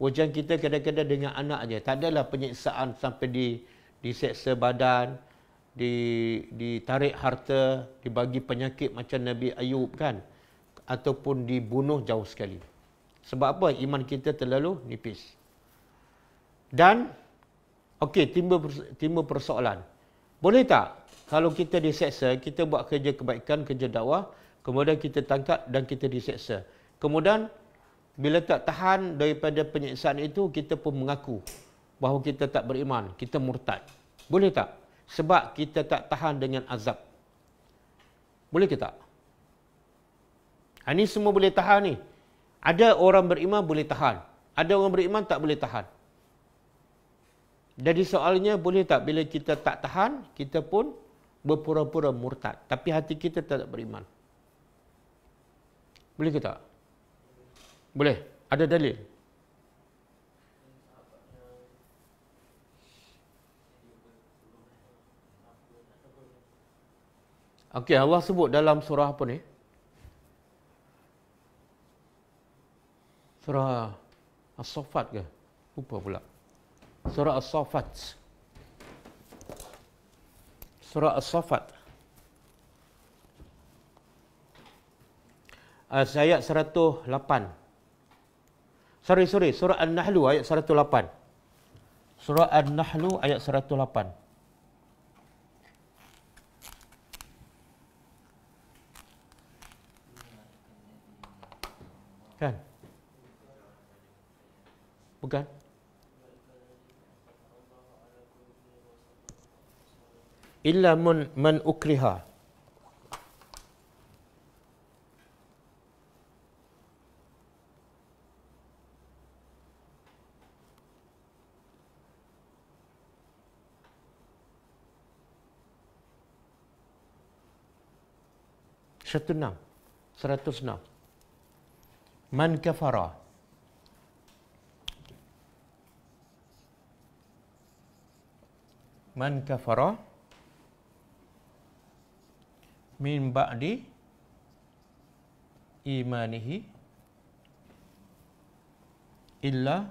Ujian kita kadang-kadang dengan anak je. Tak adalah penyiksaan sampai diseksa badan, ditarik harta, dibagi penyakit macam Nabi Ayub kan. Ataupun dibunuh jauh sekali. Sebab apa? Iman kita terlalu nipis. Dan, okey, timbul persoalan. Boleh tak kalau kita diseksa, kita buat kerja kebaikan, kerja dakwah, kemudian kita tangkap dan kita diseksa. Kemudian, bila tak tahan daripada penyiksaan itu, kita pun mengaku bahawa kita tak beriman, kita murtad. Boleh tak? Sebab kita tak tahan dengan azab. Boleh ke tak? Ini semua boleh tahan ni. Ada orang beriman boleh tahan. Ada orang beriman tak boleh tahan. Jadi soalnya, boleh tak bila kita tak tahan, kita pun berpura-pura murtad. Tapi hati kita tak beriman. Boleh ke tak? Boleh. Ada dalil? Okey, Allah sebut dalam surah apa ni? Surah As-Saffat ke? Lupa pula. Surah As-Saffat. Surah As-Saffat. Ayat 108. Sorry. Surah An-Nahlu ayat 108. Surah An-Nahlu ayat 108. Kan? Bukan? Illa man ukriha. Satu 106. Man kafara. Man kafara min ba'di imanihi illa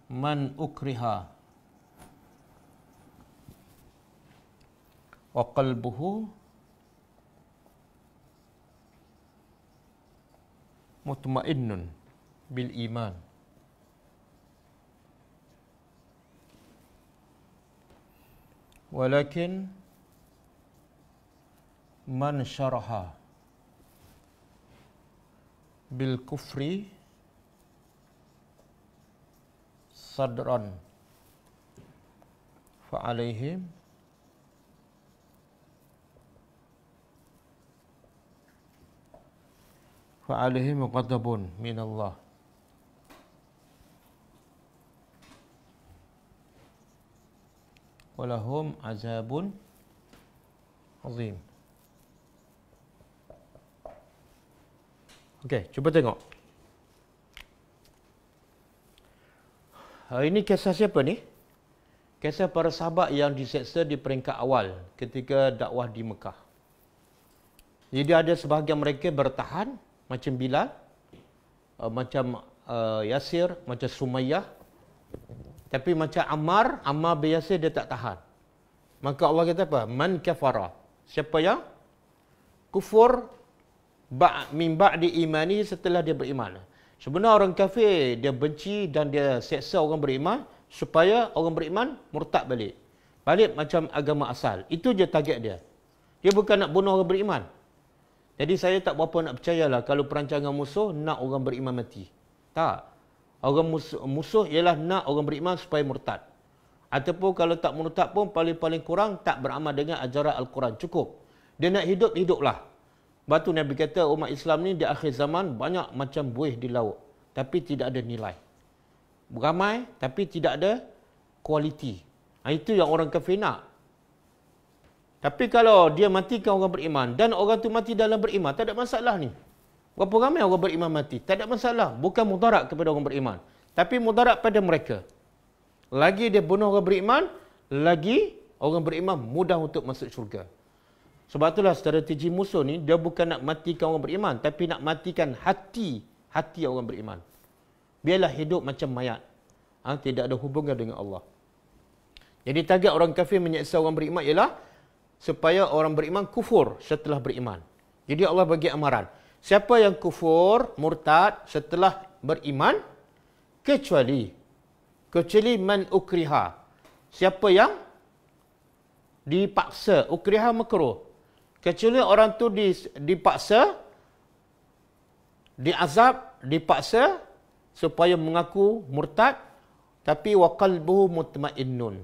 man ukriha wa qalbuhu mutmainnun bil iman. Walakin man syaraha bil kufri sadran fa alaihim ghadabun min Allah walahum azabun azim. Okey, cuba tengok. Ini kisah siapa ni? Kisah para sahabat yang diseksa di peringkat awal ketika dakwah di Mekah. Jadi ada sebahagian mereka bertahan macam Bilal, macam Yasir, macam Sumayyah. Tapi macam Ammar bin Yasir dia tak tahan. Maka Allah kata apa? Man kafara. Siapa yang kufur min ba'di imani, setelah dia beriman. Sebenarnya orang kafir dia benci dan dia seksa orang beriman supaya orang beriman murtad balik. Balik macam agama asal. Itu je target dia. Dia bukan nak bunuh orang beriman. Jadi saya tak berapa nak percayalah kalau perancangan musuh nak orang beriman mati. Tak. Orang musuh ialah nak orang beriman supaya murtad. Ataupun kalau tak murtad pun paling-paling kurang tak beramal dengan ajaran Al-Quran. Cukup. Dia nak hidup, hiduplah. Lepas tu Nabi kata umat Islam ni di akhir zaman banyak macam buih di laut. Tapi tidak ada nilai. Ramai tapi tidak ada kualiti. Itu yang orang kafir nak. Tapi kalau dia matikan orang beriman dan orang tu mati dalam beriman, tak ada masalah ni. Berapa ramai orang beriman mati? Tak ada masalah. Bukan mudarat kepada orang beriman. Tapi mudarat pada mereka. Lagi dia bunuh orang beriman, lagi orang beriman mudah untuk masuk syurga. Sebab itulah strategi musuh ni, dia bukan nak matikan orang beriman, tapi nak matikan hati orang beriman. Biarlah hidup macam mayat. Tidak ada hubungan dengan Allah. Jadi target orang kafir menyeksa orang beriman ialah supaya orang beriman kufur setelah beriman. Jadi Allah bagi amaran. Siapa yang kufur, murtad setelah beriman, kecuali man ukriha. Siapa yang dipaksa, ukriha makruh. Kecuali orang tu dipaksa, diazab, dipaksa supaya mengaku murtad, tapi wa qalbuhu mutmainnun.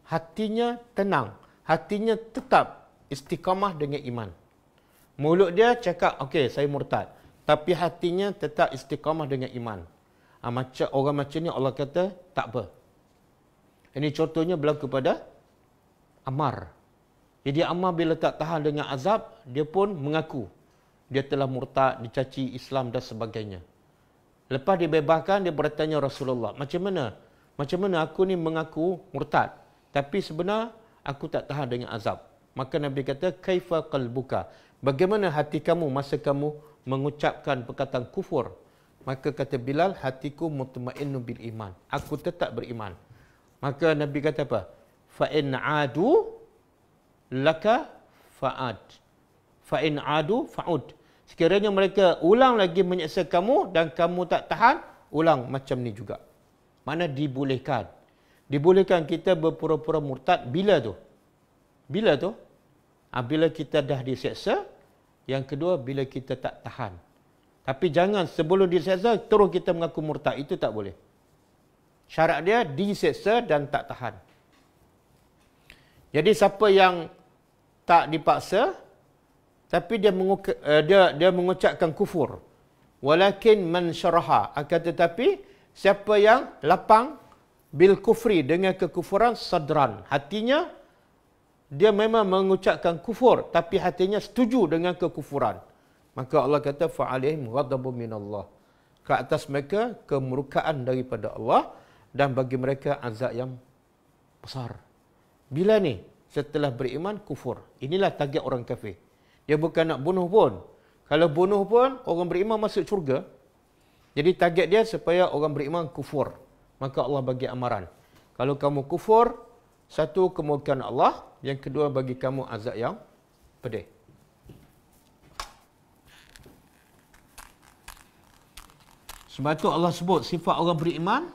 Hatinya tenang, hatinya tetap istiqamah dengan iman. Mulut dia cakap, okey, saya murtad, tapi hatinya tetap istiqamah dengan iman. Macam orang macam ni Allah kata tak apa. Ini contohnya berlaku pada Ammar. Jadi Ammar bila tak tahan dengan azab, dia pun mengaku dia telah murtad, dicaci Islam dan sebagainya. Lepas dibebaskan, dia bertanya Rasulullah, macam mana aku ni mengaku murtad, tapi sebenarnya aku tak tahan dengan azab. Maka Nabi kata, kaifa qalbuka? Bagaimana hati kamu masa kamu mengucapkan perkataan kufur? Maka kata Bilal, hatiku mutmainnu bil iman. Aku tetap beriman. Maka Nabi kata apa? Fa in adu laka fa'ad. Fa in adu fa'ud. Sekiranya mereka ulang lagi menyeksa kamu dan kamu tak tahan, ulang macam ni juga. Mana dibolehkan. Dibolehkan kita berpura-pura murtad bila tu? Bila tu? Bila kita dah diseksa. Yang kedua, bila kita tak tahan. Tapi jangan sebelum diseksa, terus kita mengaku murtad. Itu tak boleh. Syarat dia diseksa dan tak tahan. Jadi siapa yang tak dipaksa, tapi dia mengucapkan kufur. Walakin man syaraha. Akan tetapi, siapa yang lapang bil kufri, dengan kekufuran sadran. Hatinya, dia memang mengucapkan kufur, tapi hatinya setuju dengan kekufuran. Maka Allah kata, fa'alaihim ghadabun minallah. Ke atas mereka, kemurkaan daripada Allah, dan bagi mereka azab yang besar. Bila ni? Setelah beriman, kufur. Inilah target orang kafir. Dia bukan nak bunuh pun. Kalau bunuh pun, orang beriman masuk syurga. Jadi target dia supaya orang beriman kufur. Maka Allah bagi amaran. Kalau kamu kufur, satu, kemurkaan Allah. Yang kedua, bagi kamu azab yang pedih. Sebab itu Allah sebut sifat orang beriman.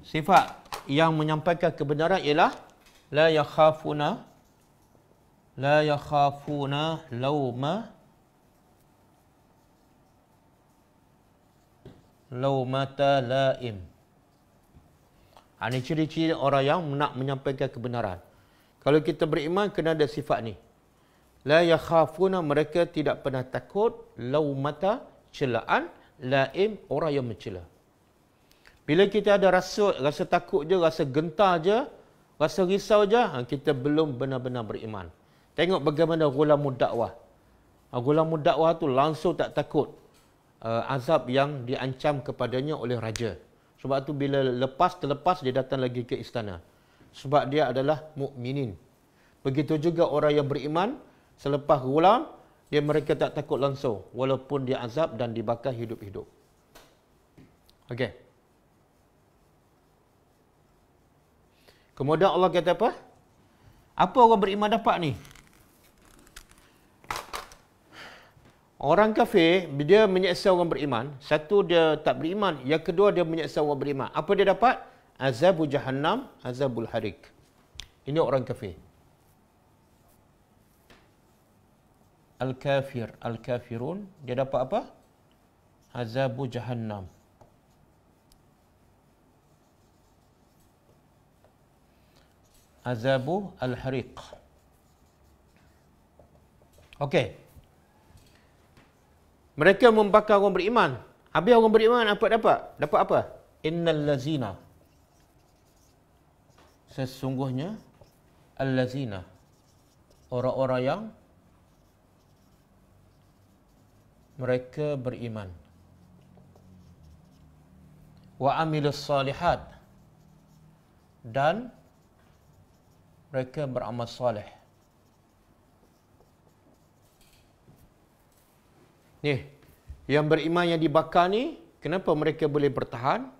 Sifat yang menyampaikan kebenaran ialah la yakhafuna laumata laim. Ini ciri-ciri orang yang nak menyampaikan kebenaran. Kalau kita beriman, kena ada sifat ni. La yakhafuna, mereka tidak pernah takut, laumata, celaan, laim, orang yang mencela. Bila kita ada rasa takut je, rasa gentar je, rasa risau je, kita belum benar-benar beriman. Tengok bagaimana gulamud dakwah. Gulamud dakwah tu langsung tak takut azab yang diancam kepadanya oleh raja. Sebab tu bila terlepas dia datang lagi ke istana. Sebab dia adalah mukminin. Begitu juga orang yang beriman selepas gulam, mereka tak takut langsung walaupun dia azab dan dibakar hidup-hidup. Okey. Kemudian Allah kata apa? Apa orang beriman dapat ni? Orang kafir, dia menyeksa orang beriman. Satu, dia tak beriman. Yang kedua, dia menyeksa orang beriman. Apa dia dapat? Azabul jahannam, azabul harik. Ini orang kafir. Al-kafir, al-kafirun, dia dapat apa? Azabul jahannam. Azabu al-hariq. Okey. Mereka membakar orang beriman. Habis orang beriman apa dapat? Dapat apa? Innal lazina. Sesungguhnya al-lazina, orang-orang yang mereka beriman. Wa amilus salihat, dan mereka beramal soleh. Ni, yang beriman yang dibakar ni, kenapa mereka boleh bertahan?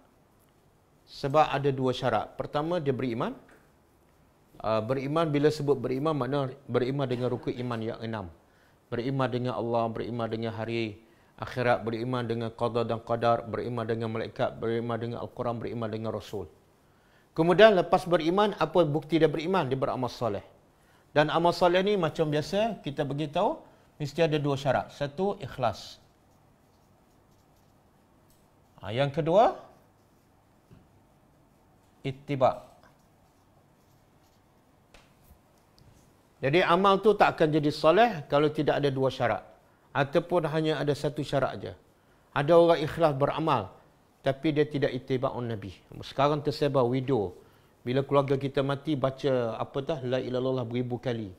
Sebab ada dua syarat. Pertama, dia beriman. Beriman, bila sebut beriman, makna beriman dengan rukun iman yang 6. Beriman dengan Allah, beriman dengan hari akhirat, beriman dengan qada dan qadar, beriman dengan malaikat, beriman dengan Al-Quran, beriman dengan Rasul. Kemudian lepas beriman, apa bukti dia beriman? Dia beramal soleh. Dan amal soleh ni macam biasa kita beritahu, mesti ada dua syarat. Satu, ikhlas. Yang kedua, ittiba'. Jadi amal tu tak akan jadi soleh kalau tidak ada dua syarat. Ataupun hanya ada satu syarat aja. Ada orang ikhlas beramal, tapi dia tidak ittiba'un Nabi. Sekarang tersebar video. Bila keluarga kita mati, baca la ilaha illallah beribu kali.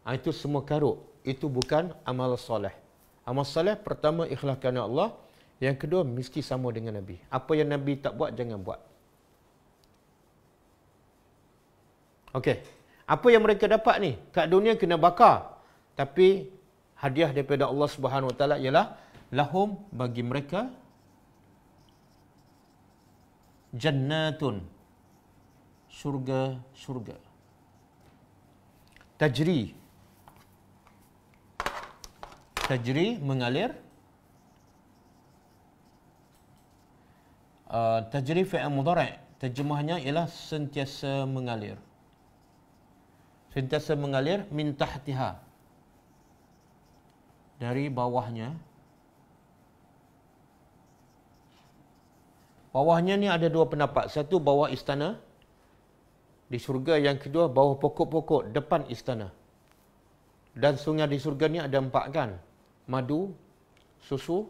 Itu semua karut. Itu bukan amal soleh. Amal soleh pertama ikhlas kerana Allah. Yang kedua mesti sama dengan Nabi. Apa yang Nabi tak buat, jangan buat. Okey. Apa yang mereka dapat ni? Kat dunia kena bakar. Tapi hadiah daripada Allah Subhanahu Wa Taala ialah lahum, bagi mereka, jannatun, surga. Tajri, mengalir. Tajri fi'il mudhari', terjemahnya ialah sentiasa mengalir. Sentiasa mengalir min tahtiha, dari bawahnya. Bawahnya ni ada dua pendapat. Satu, bawah istana di syurga. Yang kedua, bawah pokok-pokok depan istana. Dan sungai di syurga ni ada 4 kan? Madu, susu,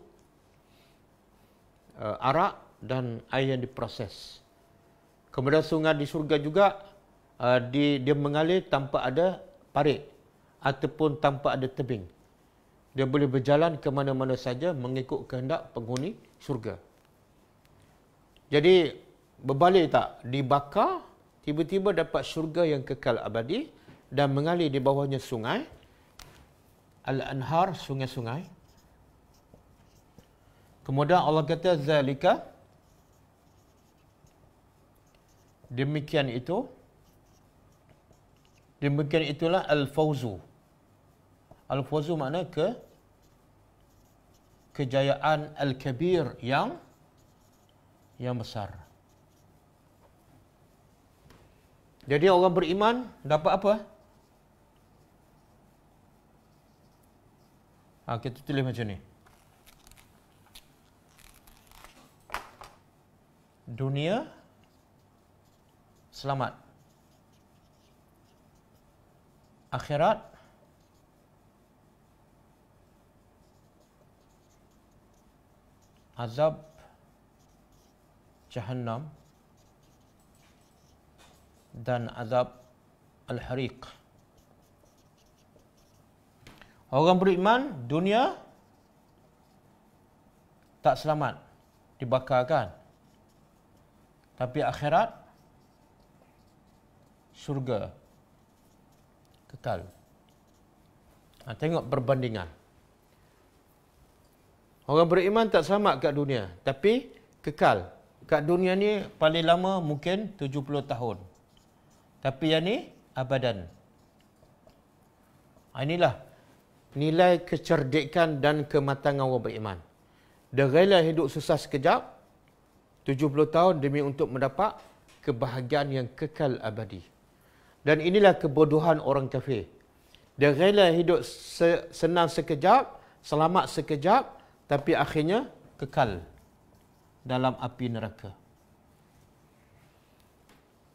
arak dan air yang diproses. Kemudian sungai di syurga juga dia mengalir tanpa ada parit ataupun tanpa ada tebing. Dia boleh berjalan ke mana-mana saja mengikut kehendak penghuni syurga. Jadi berbalik tak? Dibakar, tiba-tiba dapat syurga yang kekal abadi dan mengalir di bawahnya sungai. Al-anhar, sungai-sungai. Kemudian Allah kata zalika, demikian itulah al-fawzu. Al-fawzu makna kejayaan al-kabir yang besar. Jadi orang beriman dapat apa? Kita tulis macam ni. Dunia selamat. Akhirat azab Jahannam dan azab Al-Hariq. Orang beriman dunia tak selamat, dibakarkan. Tapi akhirat, syurga, kekal. Tengok perbandingan. Orang beriman tak selamat kat dunia, tapi kekal. Kat dunia ni paling lama mungkin 70 tahun. Tapi yang ni abadan. Inilah nilai kecerdikan dan kematangan orang beriman. Dia rela hidup susah sekejap, 70 tahun demi untuk mendapat kebahagiaan yang kekal abadi. Dan inilah kebodohan orang kafir. Dia rela hidup senang sekejap, selamat sekejap, tapi akhirnya kekal dalam api neraka.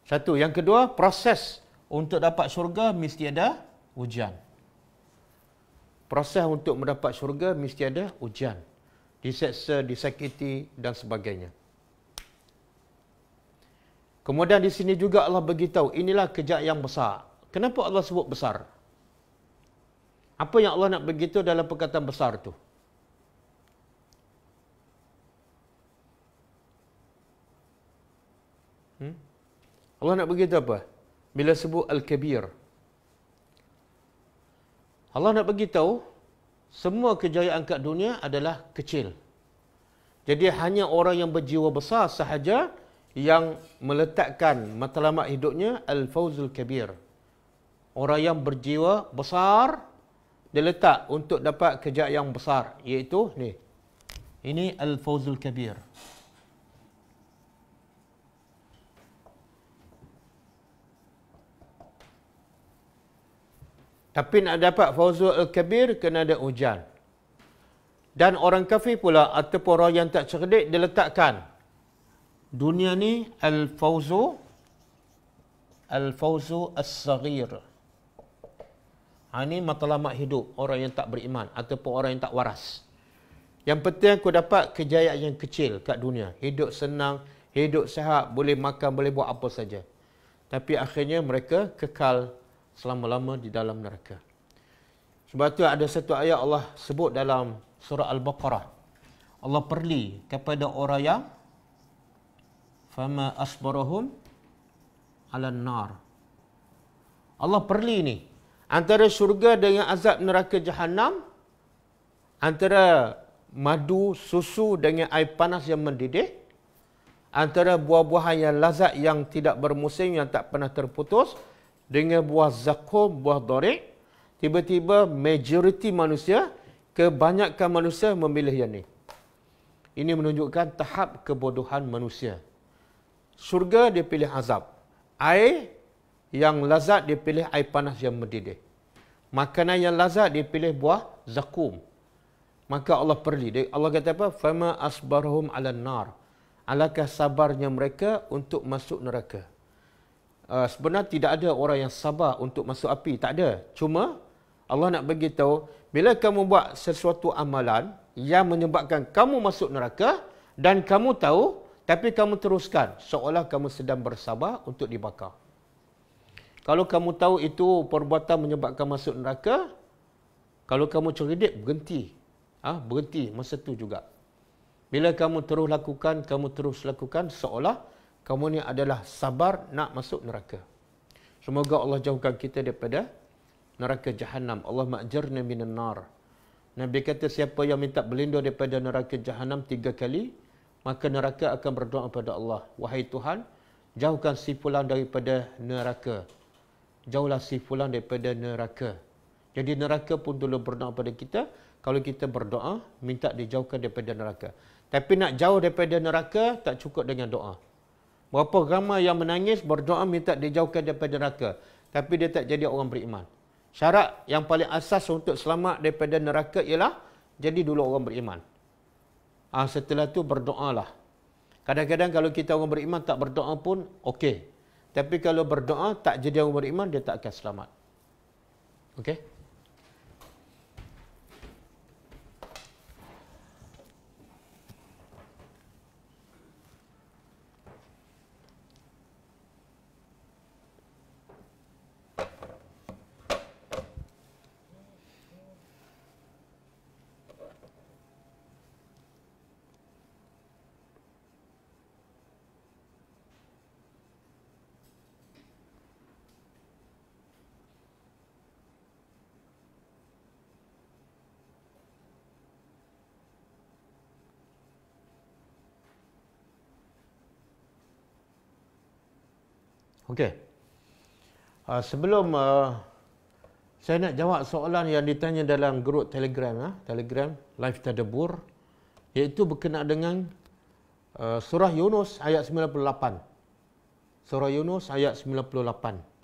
Satu. Yang kedua, proses untuk dapat syurga mesti ada ujian. Proses untuk mendapat syurga mesti ada ujian. Diseksa, disakiti dan sebagainya. Kemudian di sini juga Allah beritahu, inilah kejap yang besar. Kenapa Allah sebut besar? Apa yang Allah nak beritahu dalam perkataan besar tu? Allah nak beritahu apa? Bila sebut Al-Kabir. Allah nak beritahu, semua kejayaan kat dunia adalah kecil. Jadi hanya orang yang berjiwa besar sahaja yang meletakkan matlamat hidupnya Al-Fawzul Kabir. Orang yang berjiwa besar, dia letak untuk dapat kejayaan yang besar. Iaitu ni. Ini Al-Fawzul Kabir. Tapi nak dapat Fawzul Al-Kabir, kena ada ujian. Dan orang kafir pula, ataupun orang yang tak cerdik, dia letakkan dunia ni Al-Fawzu As-Saghir. Ini matlamat hidup orang yang tak beriman ataupun orang yang tak waras. Yang penting aku dapat kejayaan yang kecil kat dunia. Hidup senang, hidup sihat, boleh makan, boleh buat apa saja. Tapi akhirnya mereka kekal selama-lama di dalam neraka. Sebab tu ada satu ayat Allah sebut dalam surah Al-Baqarah. Allah perli kepada orang yang fama asbarahum 'alan nar. Allah perli ni antara syurga dengan azab neraka Jahannam, antara madu, susu dengan air panas yang mendidih, antara buah-buahan yang lazat yang tidak bermusim, yang tak pernah terputus, dengan buah zakum, buah dorik. Tiba-tiba majoriti manusia, kebanyakan manusia memilih yang ni. Ini menunjukkan tahap kebodohan manusia. Syurga dia pilih azab. Air yang lazat dia pilih air panas yang mendidih. Makanan yang lazat dia pilih buah zakum. Maka Allah perli. Allah kata apa? Fama asbarhum 'alan nar. Alangkah sabarnya mereka untuk masuk neraka. Sebenarnya tidak ada orang yang sabar untuk masuk api. Tak ada. Cuma Allah nak beritahu, bila kamu buat sesuatu amalan yang menyebabkan kamu masuk neraka dan kamu tahu, tapi kamu teruskan seolah kamu sedang bersabar untuk dibakar. Kalau kamu tahu itu perbuatan menyebabkan masuk neraka, kalau kamu cerdik, berhenti. Berhenti masa tu juga. Bila kamu terus lakukan seolah kamu ni adalah sabar nak masuk neraka. Semoga Allah jauhkan kita daripada neraka Jahannam. Allah ma'jarna minan nar. Nabi kata siapa yang minta berlindung daripada neraka Jahannam 3 kali, maka neraka akan berdoa kepada Allah, wahai Tuhan, jauhkan si fulan daripada neraka. Jauhlah si fulan daripada neraka. Jadi neraka pun dulu berdoa pada kita, kalau kita berdoa minta dijauhkan daripada neraka. Tapi nak jauh daripada neraka tak cukup dengan doa. Berapa ramai yang menangis berdoa minta dijauhkan daripada neraka, tapi dia tak jadi orang beriman. Syarat yang paling asas untuk selamat daripada neraka ialah jadi dulu orang beriman. Setelah tu berdoalah. Kadang-kadang kalau kita orang beriman tak berdoa pun okey. Tapi kalau berdoa tak jadi orang beriman, dia tak akan selamat. Okey? Okey. Sebelum saya nak jawab soalan yang ditanya dalam grup Telegram, Telegram Live Tadabbur, iaitu berkenaan dengan surah Yunus ayat 98. Surah Yunus ayat 98.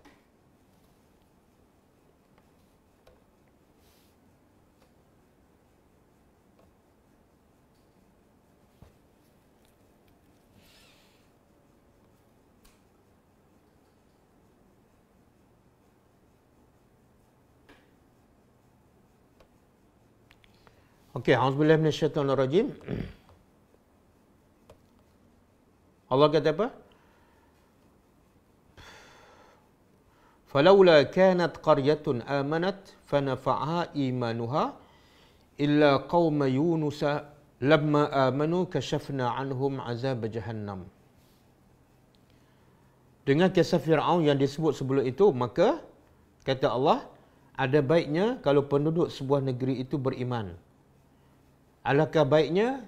Okey, auzubillahi minasyaitonirrajim. Allah kata apa? Falaula kanat qaryatun amanat fanafa'aha imanuha illa qauma Yunus lamma amanu kashafna anhum azab jahannam. Dengan kisah Fir'aun yang disebut sebelum itu, maka kata Allah, ada baiknya kalau penduduk sebuah negeri itu beriman. Alangkah baiknya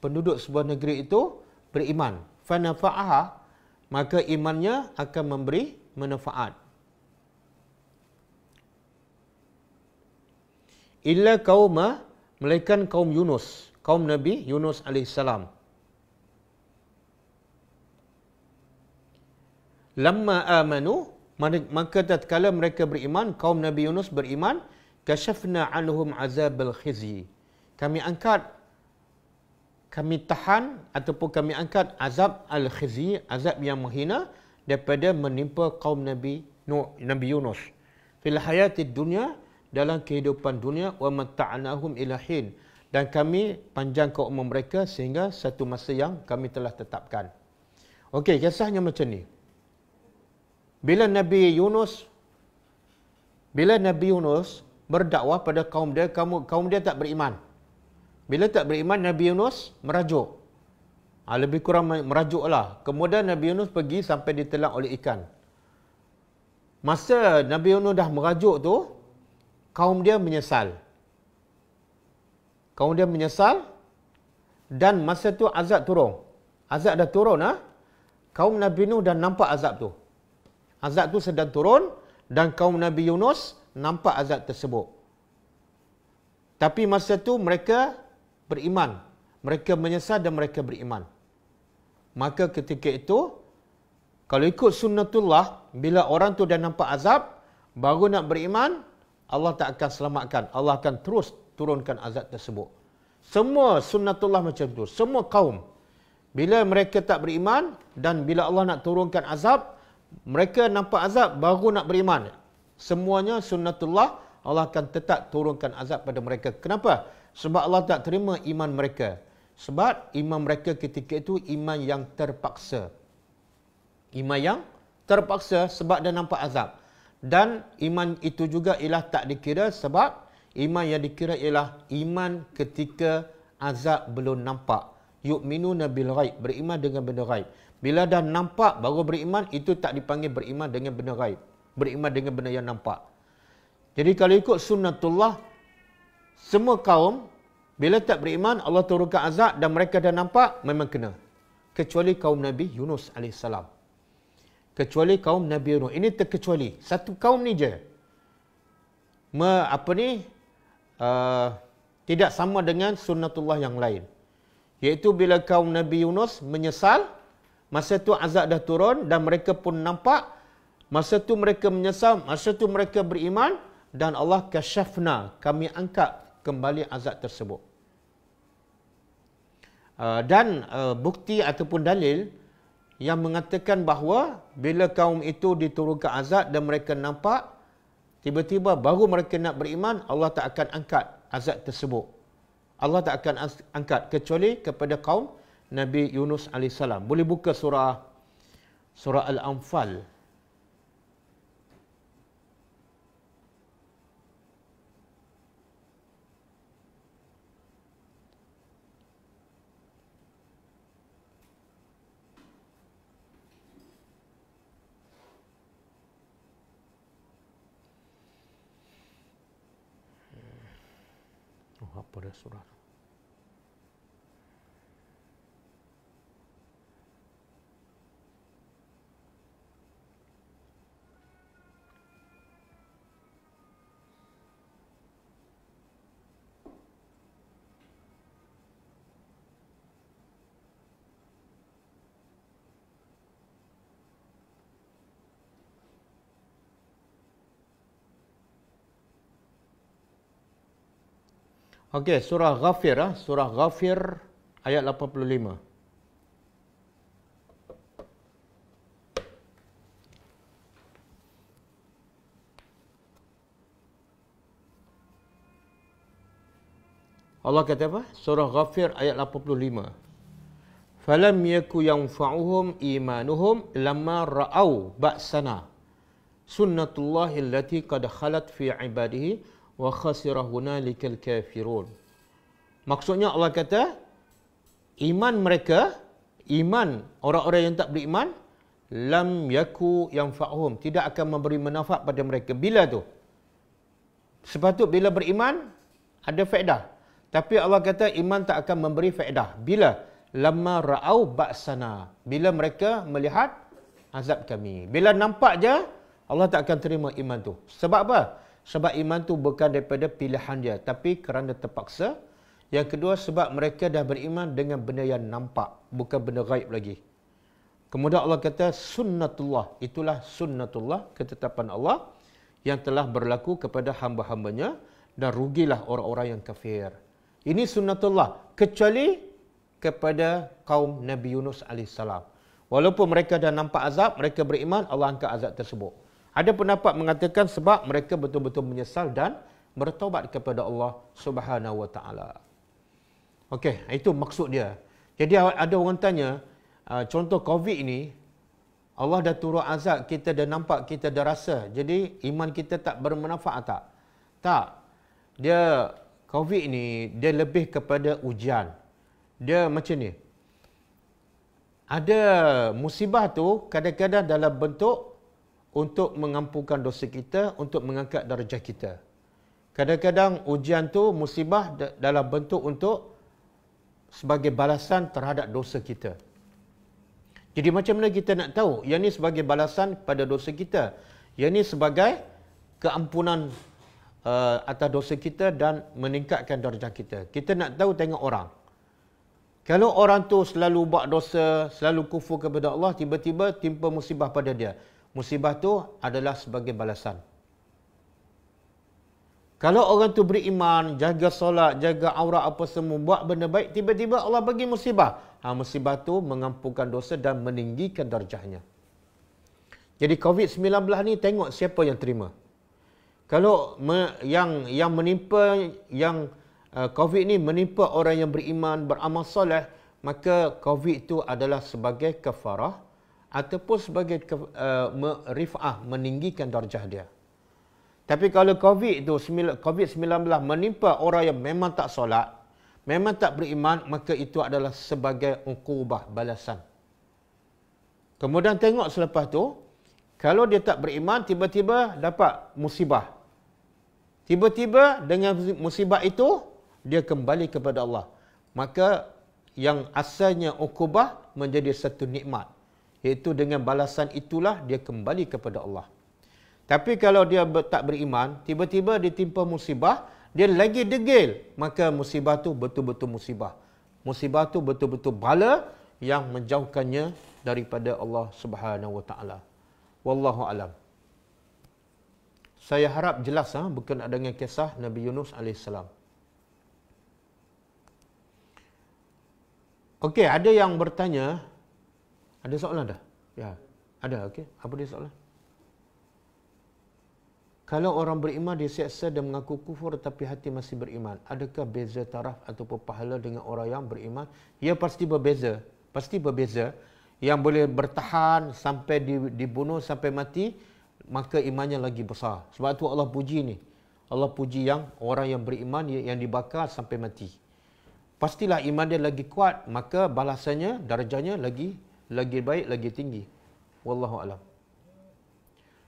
penduduk sebuah negeri itu beriman. Fanafa'aha, maka imannya akan memberi manfaat. Illa qauma, melainkan kaum Yunus, kaum Nabi Yunus alaihissalam. Lamma amanu, maka tatkala mereka beriman, kaum Nabi Yunus beriman, kashafna anhum azabal khizyi. Kami tahan ataupun kami angkat azab al-khizyi, azab yang menghina daripada menimpa kaum Nabi Yunus. Fil hayatid dunya, dalam kehidupan dunia, wa matta'nahum ila hin, dan kami panjangkan umur mereka sehingga satu masa yang kami telah tetapkan. Okey, kisahnya macam ni. Bila Nabi Yunus berdakwah pada kaum dia tak beriman. Bila tak beriman, Nabi Yunus merajuk. Lebih kurang merajuklah. Kemudian Nabi Yunus pergi sampai ditelan oleh ikan. Masa Nabi Yunus dah merajuk tu, kaum dia menyesal. Dan masa tu azab turun. Azab dah turun. Kaum Nabi Nuh dah nampak azab tu. Azab tu sedang turun dan kaum Nabi Yunus nampak azab tersebut. Tapi masa tu mereka beriman. Mereka menyesal dan mereka beriman. Maka ketika itu, kalau ikut sunnatullah, bila orang tu dah nampak azab, baru nak beriman, Allah tak akan selamatkan. Allah akan terus turunkan azab tersebut. Semua sunnatullah macam tu. Semua kaum, bila mereka tak beriman dan bila Allah nak turunkan azab, mereka nampak azab baru nak beriman. Semuanya sunnatullah, Allah akan tetap turunkan azab pada mereka. Kenapa? Sebab Allah tak terima iman mereka. Sebab iman mereka ketika itu iman yang terpaksa. Iman yang terpaksa sebab dia nampak azab. Dan iman itu juga ialah tak dikira sebab iman yang dikira ialah iman ketika azab belum nampak. Yu'minuna bil ghaib, beriman dengan benda ghaib. Bila dah nampak baru beriman, itu tak dipanggil beriman dengan benda ghaib. Beriman dengan benda yang nampak. Jadi kalau ikut sunnatullah, semua kaum, bila tak beriman, Allah turunkan azab dan mereka dah nampak, memang kena. Kecuali kaum Nabi Yunus AS. Kecuali kaum Nabi Yunus. Ini terkecuali. Satu kaum ni je. Tidak sama dengan sunnatullah yang lain. Iaitu bila kaum Nabi Yunus menyesal, masa tu azab dah turun dan mereka pun nampak, masa tu mereka menyesal, masa tu mereka beriman dan Allah kasyafna, kami angkat kembali azab tersebut. Dan bukti ataupun dalil yang mengatakan bahawa bila kaum itu diturunkan azab dan mereka nampak, tiba-tiba baru mereka nak beriman, Allah tak akan angkat azab tersebut. Allah tak akan angkat kecuali kepada kaum Nabi Yunus AS. Boleh buka surah Al-Anfal. Apa dah surah? Okey, surah Ghafir, surah Ghafir ayat 85. Allah kata apa? Surah Ghafir ayat 85. Falam yaku yanfa'uhum imanuhum lamma ra'au ba'sana. Sunnatullahi allati qad khalat fi ibadihi wa khasira hunalikal kafirun. Maksudnya Allah kata, iman mereka, iman orang-orang yang tak beriman, lam yaku yanfa'uhum, tidak akan memberi manfaat pada mereka. Bila tu? Sepatut bila beriman, ada faedah. Tapi Allah kata iman tak akan memberi faedah. Bila? Lamma ra'au ba'sana. Bila mereka melihat azab kami. Bila nampak je, Allah tak akan terima iman tu. Sebab apa? Sebab iman tu bukan daripada pilihan dia, tapi kerana terpaksa. Yang kedua, sebab mereka dah beriman dengan benda yang nampak, bukan benda gaib lagi. Kemudian Allah kata sunnatullah. Itulah sunnatullah, ketetapan Allah yang telah berlaku kepada hamba-hambanya, dan rugilah orang-orang yang kafir. Ini sunnatullah, kecuali kepada kaum Nabi Yunus AS. Walaupun mereka dah nampak azab, mereka beriman, Allah angkat azab tersebut. Ada pendapat mengatakan sebab mereka betul-betul menyesal dan bertaubat kepada Allah Subhanahu Wa Taala. Okey, itu maksud dia. Jadi ada orang tanya, contoh COVID ini, Allah dah turun azab, kita dah nampak, kita dah rasa. Jadi iman kita tak bermanfaat tak? Tak. Dia COVID ini, dia lebih kepada ujian. Dia macam ni. Ada musibah tu kadang-kadang dalam bentuk untuk mengampunkan dosa kita, untuk mengangkat darjah kita. Kadang-kadang ujian tu, musibah dalam bentuk untuk sebagai balasan terhadap dosa kita. Jadi macam mana kita nak tahu yang ni sebagai balasan pada dosa kita, yang ni sebagai keampunan atas dosa kita dan meningkatkan darjah kita? Kita nak tahu tengok orang. Kalau orang tu selalu buat dosa, selalu kufur kepada Allah, tiba-tiba timpa musibah pada dia. Musibah tu adalah sebagai balasan. Kalau orang tu beriman, jaga solat, jaga aurat apa semua, buat benda baik, tiba-tiba Allah bagi musibah. Musibah tu mengampunkan dosa dan meninggikan darjahnya. Jadi COVID-19 ni tengok siapa yang terima. Kalau yang menimpa, yang COVID ni menimpa orang yang beriman, beramal soleh, maka COVID itu adalah sebagai kafarah ataupun sebagai rif'ah, meninggikan darjah dia. Tapi kalau COVID-19 menimpa orang yang memang tak solat, memang tak beriman, maka itu adalah sebagai uqubah, balasan. Kemudian tengok selepas tu, kalau dia tak beriman, tiba-tiba dapat musibah. Tiba-tiba dengan musibah itu, dia kembali kepada Allah. Maka yang asalnya uqubah menjadi satu nikmat. Iaitu dengan balasan itulah dia kembali kepada Allah. Tapi kalau dia tak beriman, tiba-tiba ditimpa musibah, dia lagi degil, maka musibah tu betul-betul musibah. Musibah tu betul-betul bala yang menjauhkannya daripada Allah Subhanahu Wa Taala. Wallahu alam. Saya harap jelas berkenaan dengan kisah Nabi Yunus AS. Okey, ada yang bertanya, ada soalan dah? Ya, ada. Okey, apa dia soalan? Kalau orang beriman diseksa dan mengaku kufur tetapi hati masih beriman, adakah beza taraf ataupun pahala dengan orang yang beriman? Ya, pasti berbeza. Pasti berbeza. Yang boleh bertahan sampai dibunuh sampai mati, maka imannya lagi besar. Sebab tu Allah puji ni. Allah puji yang orang yang beriman yang dibakar sampai mati. Pastilah iman dia lagi kuat, maka balasannya, darjahnya lagi baik, lagi tinggi. Wallahu alam.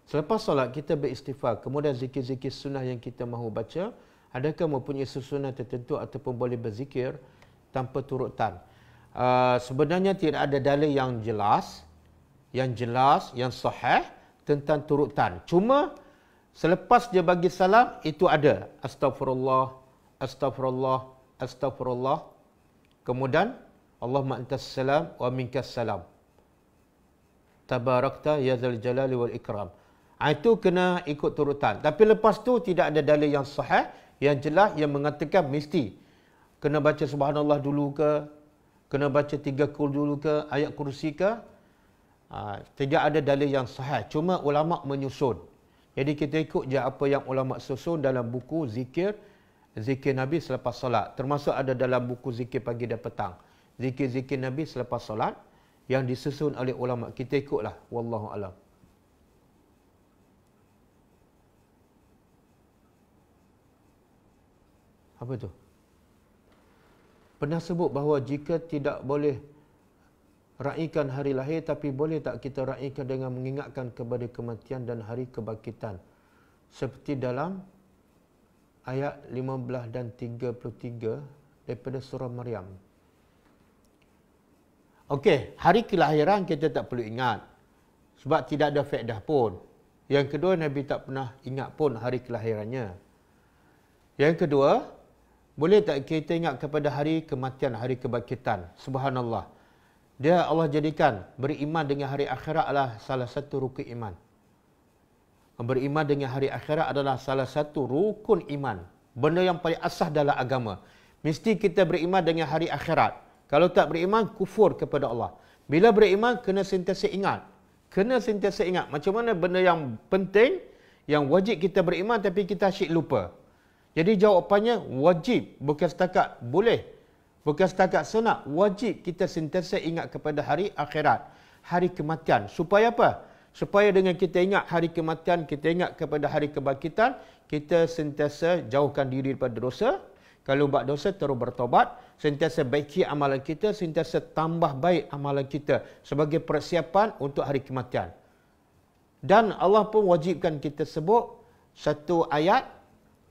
Selepas solat kita beristighfar, kemudian zikir-zikir sunnah yang kita mahu baca, adakah mempunyai susunan tertentu ataupun boleh berzikir tanpa turutan? Sebenarnya tidak ada dalil yang jelas, yang sahih tentang turutan. Cuma selepas dia bagi salam, itu ada astagfirullah, astagfirullah, astagfirullah. Kemudian Allahumma antas salam wa minkas salam. Tabarakta ya zal jalali wal ikram. Itu kena ikut turutan. Tapi lepas tu tidak ada dalil yang sahih yang jelas yang mengatakan mesti kena baca subhanallah dulu ke, kena baca 3 kul dulu ke, ayat kursi ke. Tidak ada dalil yang sahih. Cuma ulama menyusun. Jadi kita ikut je apa yang ulama susun dalam buku zikir Nabi selepas solat. Termasuk ada dalam buku zikir pagi dan petang. Zikir-zikir Nabi selepas solat yang disusun oleh ulama. Kita ikutlah. Wallahu a'lam. Apa tu? Pernah sebut bahawa jika tidak boleh raikan hari lahir, tapi boleh tak kita raikan dengan mengingatkan kepada kematian dan hari kebangkitan? Seperti dalam ayat 15 dan 33 daripada surah Maryam. Okey, hari kelahiran kita tak perlu ingat. Sebab tidak ada faedah pun. Yang kedua, Nabi tak pernah ingat pun hari kelahirannya. Yang kedua, boleh tak kita ingat kepada hari kematian, hari kebangkitan? Subhanallah. Dia Allah jadikan beriman dengan hari akhirat adalah salah satu rukun iman. Beriman dengan hari akhirat adalah salah satu rukun iman. Benda yang paling asas dalam agama. Mesti kita beriman dengan hari akhirat. Kalau tak beriman, kufur kepada Allah. Bila beriman, kena sentiasa ingat. Kena sentiasa ingat. Macam mana benda yang penting, yang wajib kita beriman tapi kita asyik lupa. Jadi jawapannya wajib, bukan setakat boleh. Bukan setakat sunat, wajib kita sentiasa ingat kepada hari akhirat, hari kematian. Supaya apa? Supaya dengan kita ingat hari kematian, kita ingat kepada hari kebangkitan, kita sentiasa jauhkan diri daripada dosa. Kalau buat dosa, terus bertobat. Sentiasa baiki amalan kita, sentiasa tambah baik amalan kita sebagai persiapan untuk hari kematian. Dan Allah pun wajibkan kita sebut satu ayat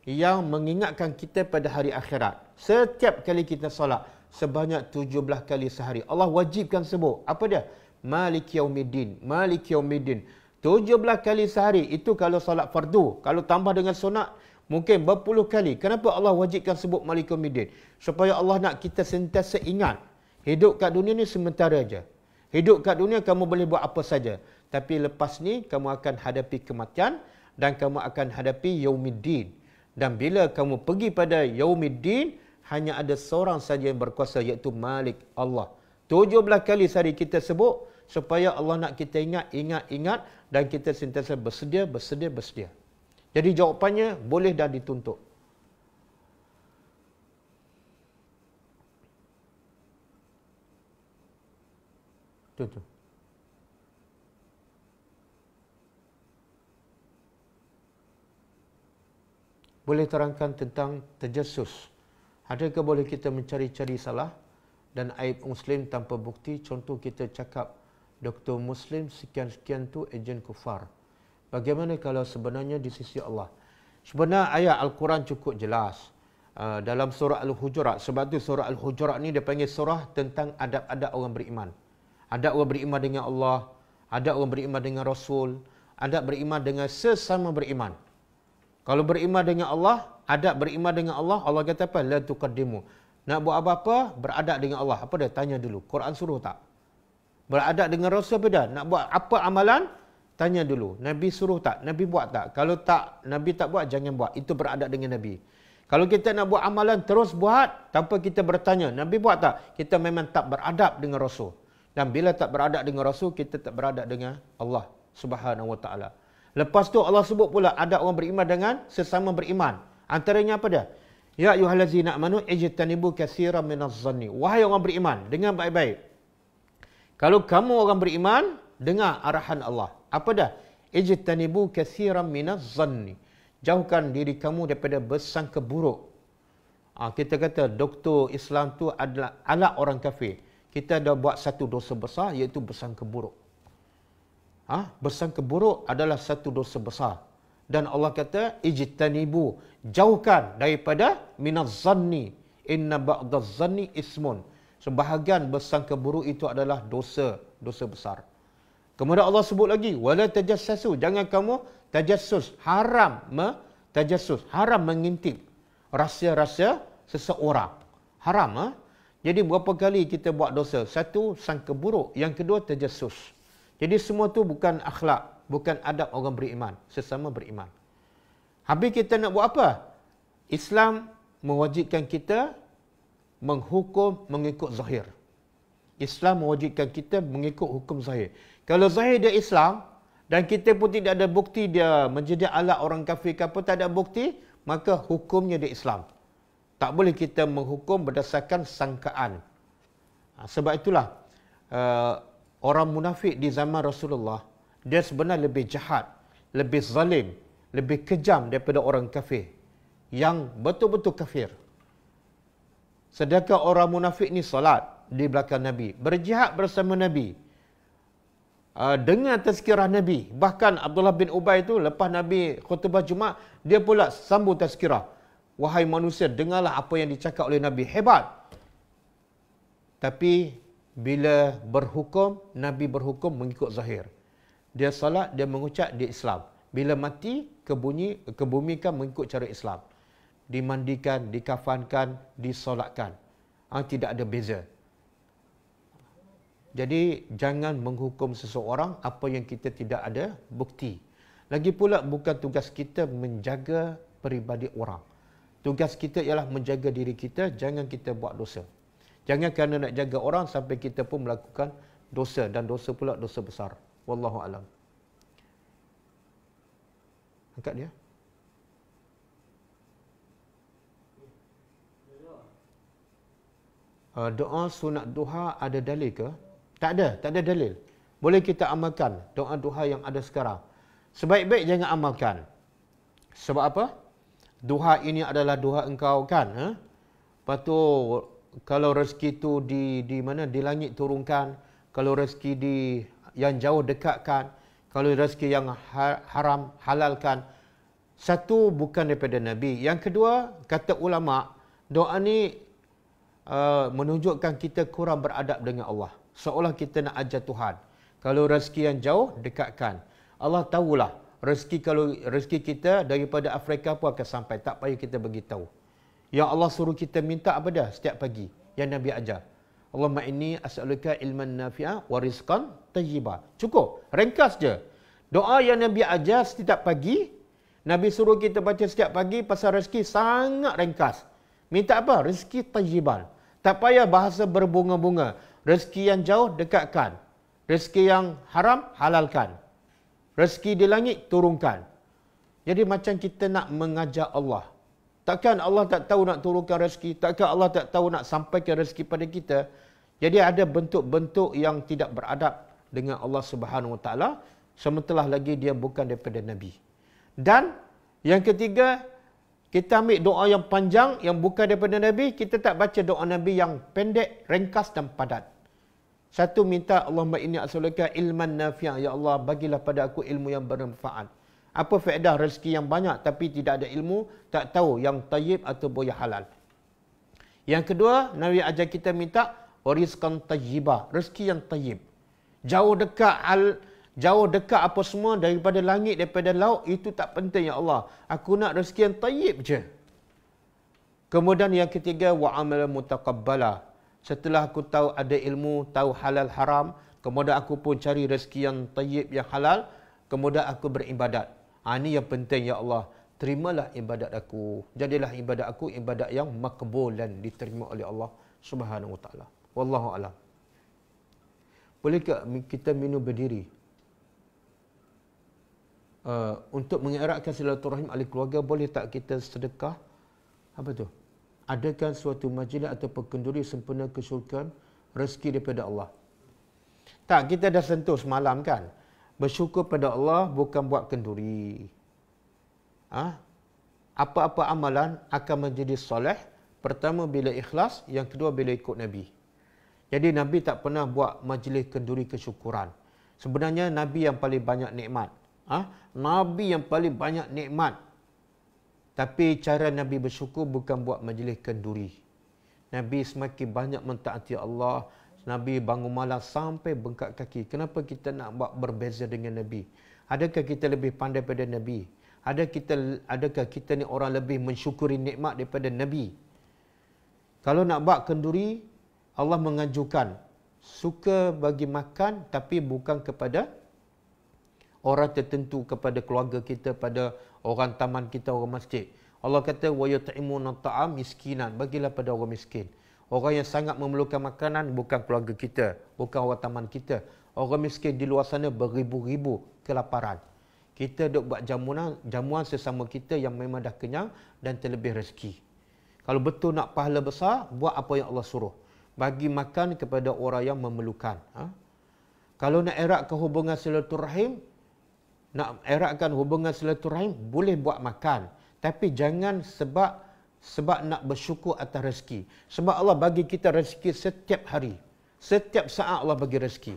yang mengingatkan kita pada hari akhirat. Setiap kali kita solat, sebanyak 17 kali sehari. Allah wajibkan sebut. Apa dia? Malik Yaumiddin. Malik Yaumiddin. 17 kali sehari. Itu kalau solat fardu. Kalau tambah dengan sunat, mungkin berpuluh kali. Kenapa Allah wajibkan sebut Malik Yaumiddin? Supaya Allah nak kita sentiasa ingat. Hidup kat dunia ni sementara aja. Hidup kat dunia kamu boleh buat apa saja. Tapi lepas ni, kamu akan hadapi kematian dan kamu akan hadapi Yaumiddin. Dan bila kamu pergi pada Yaumiddin, hanya ada seorang saja yang berkuasa, iaitu Malik Allah. 17 kali sehari kita sebut, supaya Allah nak kita ingat, dan kita sentiasa bersedia. Jadi jawapannya, boleh dan dituntut. Tutup. Boleh terangkan tentang tajassus. Adakah boleh kita mencari-cari salah dan aib Muslim tanpa bukti? Contoh kita cakap, Doktor Muslim sekian-sekian tu ejen kufar. Bagaimana kalau sebenarnya di sisi Allah? Sebenarnya ayat Al-Quran cukup jelas. Dalam surah Al-Hujurat. Sebab tu surah Al-Hujurat ni dia panggil surah tentang adab-adab orang beriman. Adab orang beriman dengan Allah. Adab orang beriman dengan Rasul. Adab beriman dengan sesama beriman. Kalau beriman dengan Allah, adab beriman dengan Allah, Allah kata apa? La tuqaddimu. Nak buat apa-apa, beradab dengan Allah. Apa dia? Tanya dulu. Quran suruh tak? Beradab dengan Rasul apa dah? Nak buat apa amalan? Tanya dulu. Nabi suruh tak? Nabi buat tak? Kalau tak, Nabi tak buat, jangan buat. Itu beradab dengan Nabi. Kalau kita nak buat amalan, terus buat tanpa kita bertanya. Nabi buat tak? Kita memang tak beradab dengan Rasul. Dan bila tak beradab dengan Rasul, kita tak beradab dengan Allah Subhanahu Wa Taala. Lepas tu Allah sebut pula adab orang beriman dengan sesama beriman. Antaranya apa dia? Ya ayyuhallazina amanu ijtanibu katsiran minadh-dhanni. Wahai orang beriman, dengar baik-baik. Kalau kamu orang beriman, dengar arahan Allah. Apa dah? Ijtanibu katsiran minadh-dhanni. Jauhkan diri kamu daripada bersangka buruk. Kita kata doktor Islam tu adalah alat orang kafir. Kita dah buat satu dosa besar, iaitu bersangka buruk. Bersangka buruk adalah satu dosa besar. Dan Allah kata, ijtanibu, jauhkan daripada minadh-dhanni. Inna ba'dadh-dhanni ismun. Sebahagian bersangka buruk itu adalah dosa besar. Kemudian Allah sebut lagi, wala tajassasu, jangan kamu tajassus, haram tajassus, haram mengintip rahsia-rahsia seseorang. Haram. Jadi berapa kali kita buat dosa? Satu, sangka buruk. Yang kedua, tajassus. Jadi semua tu bukan akhlak, bukan adab orang beriman, sesama beriman. Habis kita nak buat apa? Islam mewajibkan kita menghukum mengikut zahir. Islam mewajibkan kita mengikut hukum zahir. Kalau zahir dia Islam dan kita pun tidak ada bukti dia menjadi alat orang kafir ke apa, tak ada bukti, maka hukumnya dia Islam. Tak boleh kita menghukum berdasarkan sangkaan. Sebab itulah orang munafik di zaman Rasulullah, dia sebenarnya lebih jahat, lebih zalim, lebih kejam daripada orang kafir yang betul-betul kafir. Sedangkan orang munafik ni solat di belakang Nabi, berjihad bersama Nabi, dengan tazkirah Nabi. Bahkan Abdullah bin Ubay itu lepas Nabi khutbah Jumaat, dia pula sambung tazkirah. Wahai manusia, dengarlah apa yang dicakap oleh Nabi. Hebat. Tapi bila berhukum, Nabi berhukum mengikut zahir. Dia salat, dia mengucap, dia Islam. Bila mati, kebumikan mengikut cara Islam. Dimandikan, dikafankan, disolatkan. Tidak ada beza. Jadi jangan menghukum seseorang apa yang kita tidak ada bukti. Lagi pula bukan tugas kita menjaga peribadi orang. Tugas kita ialah menjaga diri kita, jangan kita buat dosa. Jangan kerana nak jaga orang sampai kita pun melakukan dosa, dan dosa pula dosa besar. Wallahu alam. Angkat dia. Doa sunat duha ada dalil ke? Tak ada dalil. Boleh kita amalkan doa-doa yang ada sekarang. Sebaik-baik jangan amalkan. Sebab apa? Duha ini adalah duha engkau kan? Lepas tu kalau rezeki tu di mana? Di langit turunkan. Kalau rezeki yang jauh dekatkan. Kalau rezeki yang haram halalkan. Satu, bukan daripada Nabi. Yang kedua, kata ulama, doa ni menunjukkan kita kurang beradab dengan Allah. Seolah kita nak ajar Tuhan. Kalau rezeki yang jauh, dekatkan. Allah tahulah. Kalau rezeki kita daripada Afrika pun akan sampai. Tak payah kita beritahu. Yang Allah suruh kita minta apa dah setiap pagi. Yang Nabi ajar. Allahumma inni as'aluka ilman nafi'a wa rizqan tayyiba. Cukup. Ringkas je. Doa yang Nabi ajar setiap pagi. Nabi suruh kita baca setiap pagi pasal rezeki sangat ringkas. Minta apa? Rezeki tayyiban. Tak payah bahasa berbunga-bunga. Rezeki yang jauh, dekatkan. Rezeki yang haram, halalkan. Rezeki di langit, turunkan. Jadi macam kita nak mengajar Allah. Takkan Allah tak tahu nak turunkan rezeki? Takkan Allah tak tahu nak sampaikan rezeki pada kita? Jadi ada bentuk-bentuk yang tidak beradab dengan Allah Subhanahu Wa Taala, sementara lagi dia bukan daripada Nabi. Dan yang ketiga, kita ambil doa yang panjang yang bukan daripada Nabi, kita tak baca doa Nabi yang pendek, ringkas dan padat. Satu, minta Allahumma inni as'aluka ilman nafi'a, ya Allah bagilah pada aku ilmu yang bermanfaat. Apa faedah rezeki yang banyak tapi tidak ada ilmu, tak tahu yang tayyib atau yang halal. Yang kedua, Nabi ajar kita minta rizqan tayyibah, rezeki yang tayyib. Jauh dekat apa semua daripada langit, daripada laut, itu tak penting ya Allah. Aku nak rezeki yang tayyib je. Kemudian yang ketiga, wa amalan mutaqabbala. Setelah aku tahu ada ilmu, tahu halal haram, kemudian aku pun cari rezeki yang tayyib, yang halal, kemudian aku beribadat. Ini yang penting ya Allah. Terimalah ibadat aku. Jadilah ibadat aku ibadat yang makbul dan diterima oleh Allah Subhanahu Wa Taala. Wallahu a'lam. Bolehkah kita minum berdiri? Untuk mengeratkan silaturahim ahli keluarga, boleh tak kita sedekah? Apa tu? Adakan suatu majlis atau kenduri sempena kesyukuran rezeki daripada Allah. Tak, kita dah sentuh semalam kan. Bersyukur pada Allah bukan buat kenduri. Apa-apa amalan akan menjadi soleh. Pertama bila ikhlas, yang kedua bila ikut Nabi. Jadi Nabi tak pernah buat majlis kenduri kesyukuran. Sebenarnya Nabi yang paling banyak nikmat. Nabi yang paling banyak nikmat. Tapi cara Nabi bersyukur bukan buat majlis kenduri. Nabi semakin banyak mentaati Allah. Nabi bangun malam sampai bengkak kaki. Kenapa kita nak buat berbeza dengan Nabi? Adakah kita lebih pandai daripada Nabi? Adakah kita ni orang lebih mensyukuri nikmat daripada Nabi? Kalau nak buat kenduri, Allah menganjurkan suka bagi makan tapi bukan kepada orang tertentu, kepada keluarga kita, pada orang taman kita, orang masjid. Allah kata wa yut'imuna ta'am miskinan, bagilah pada orang miskin. Orang yang sangat memerlukan makanan bukan keluarga kita, bukan orang taman kita. Orang miskin di luar sana beribu-ribu kelaparan. Kita duk buat jamuan sesama kita yang memang dah kenyang dan terlebih rezeki. Kalau betul nak pahala besar, buat apa yang Allah suruh. Bagi makan kepada orang yang memerlukan. Kalau nak eratkan hubungan silaturahim, boleh buat makan. Tapi jangan sebab nak bersyukur atas rezeki. Sebab Allah bagi kita rezeki setiap hari. Setiap saat Allah bagi rezeki.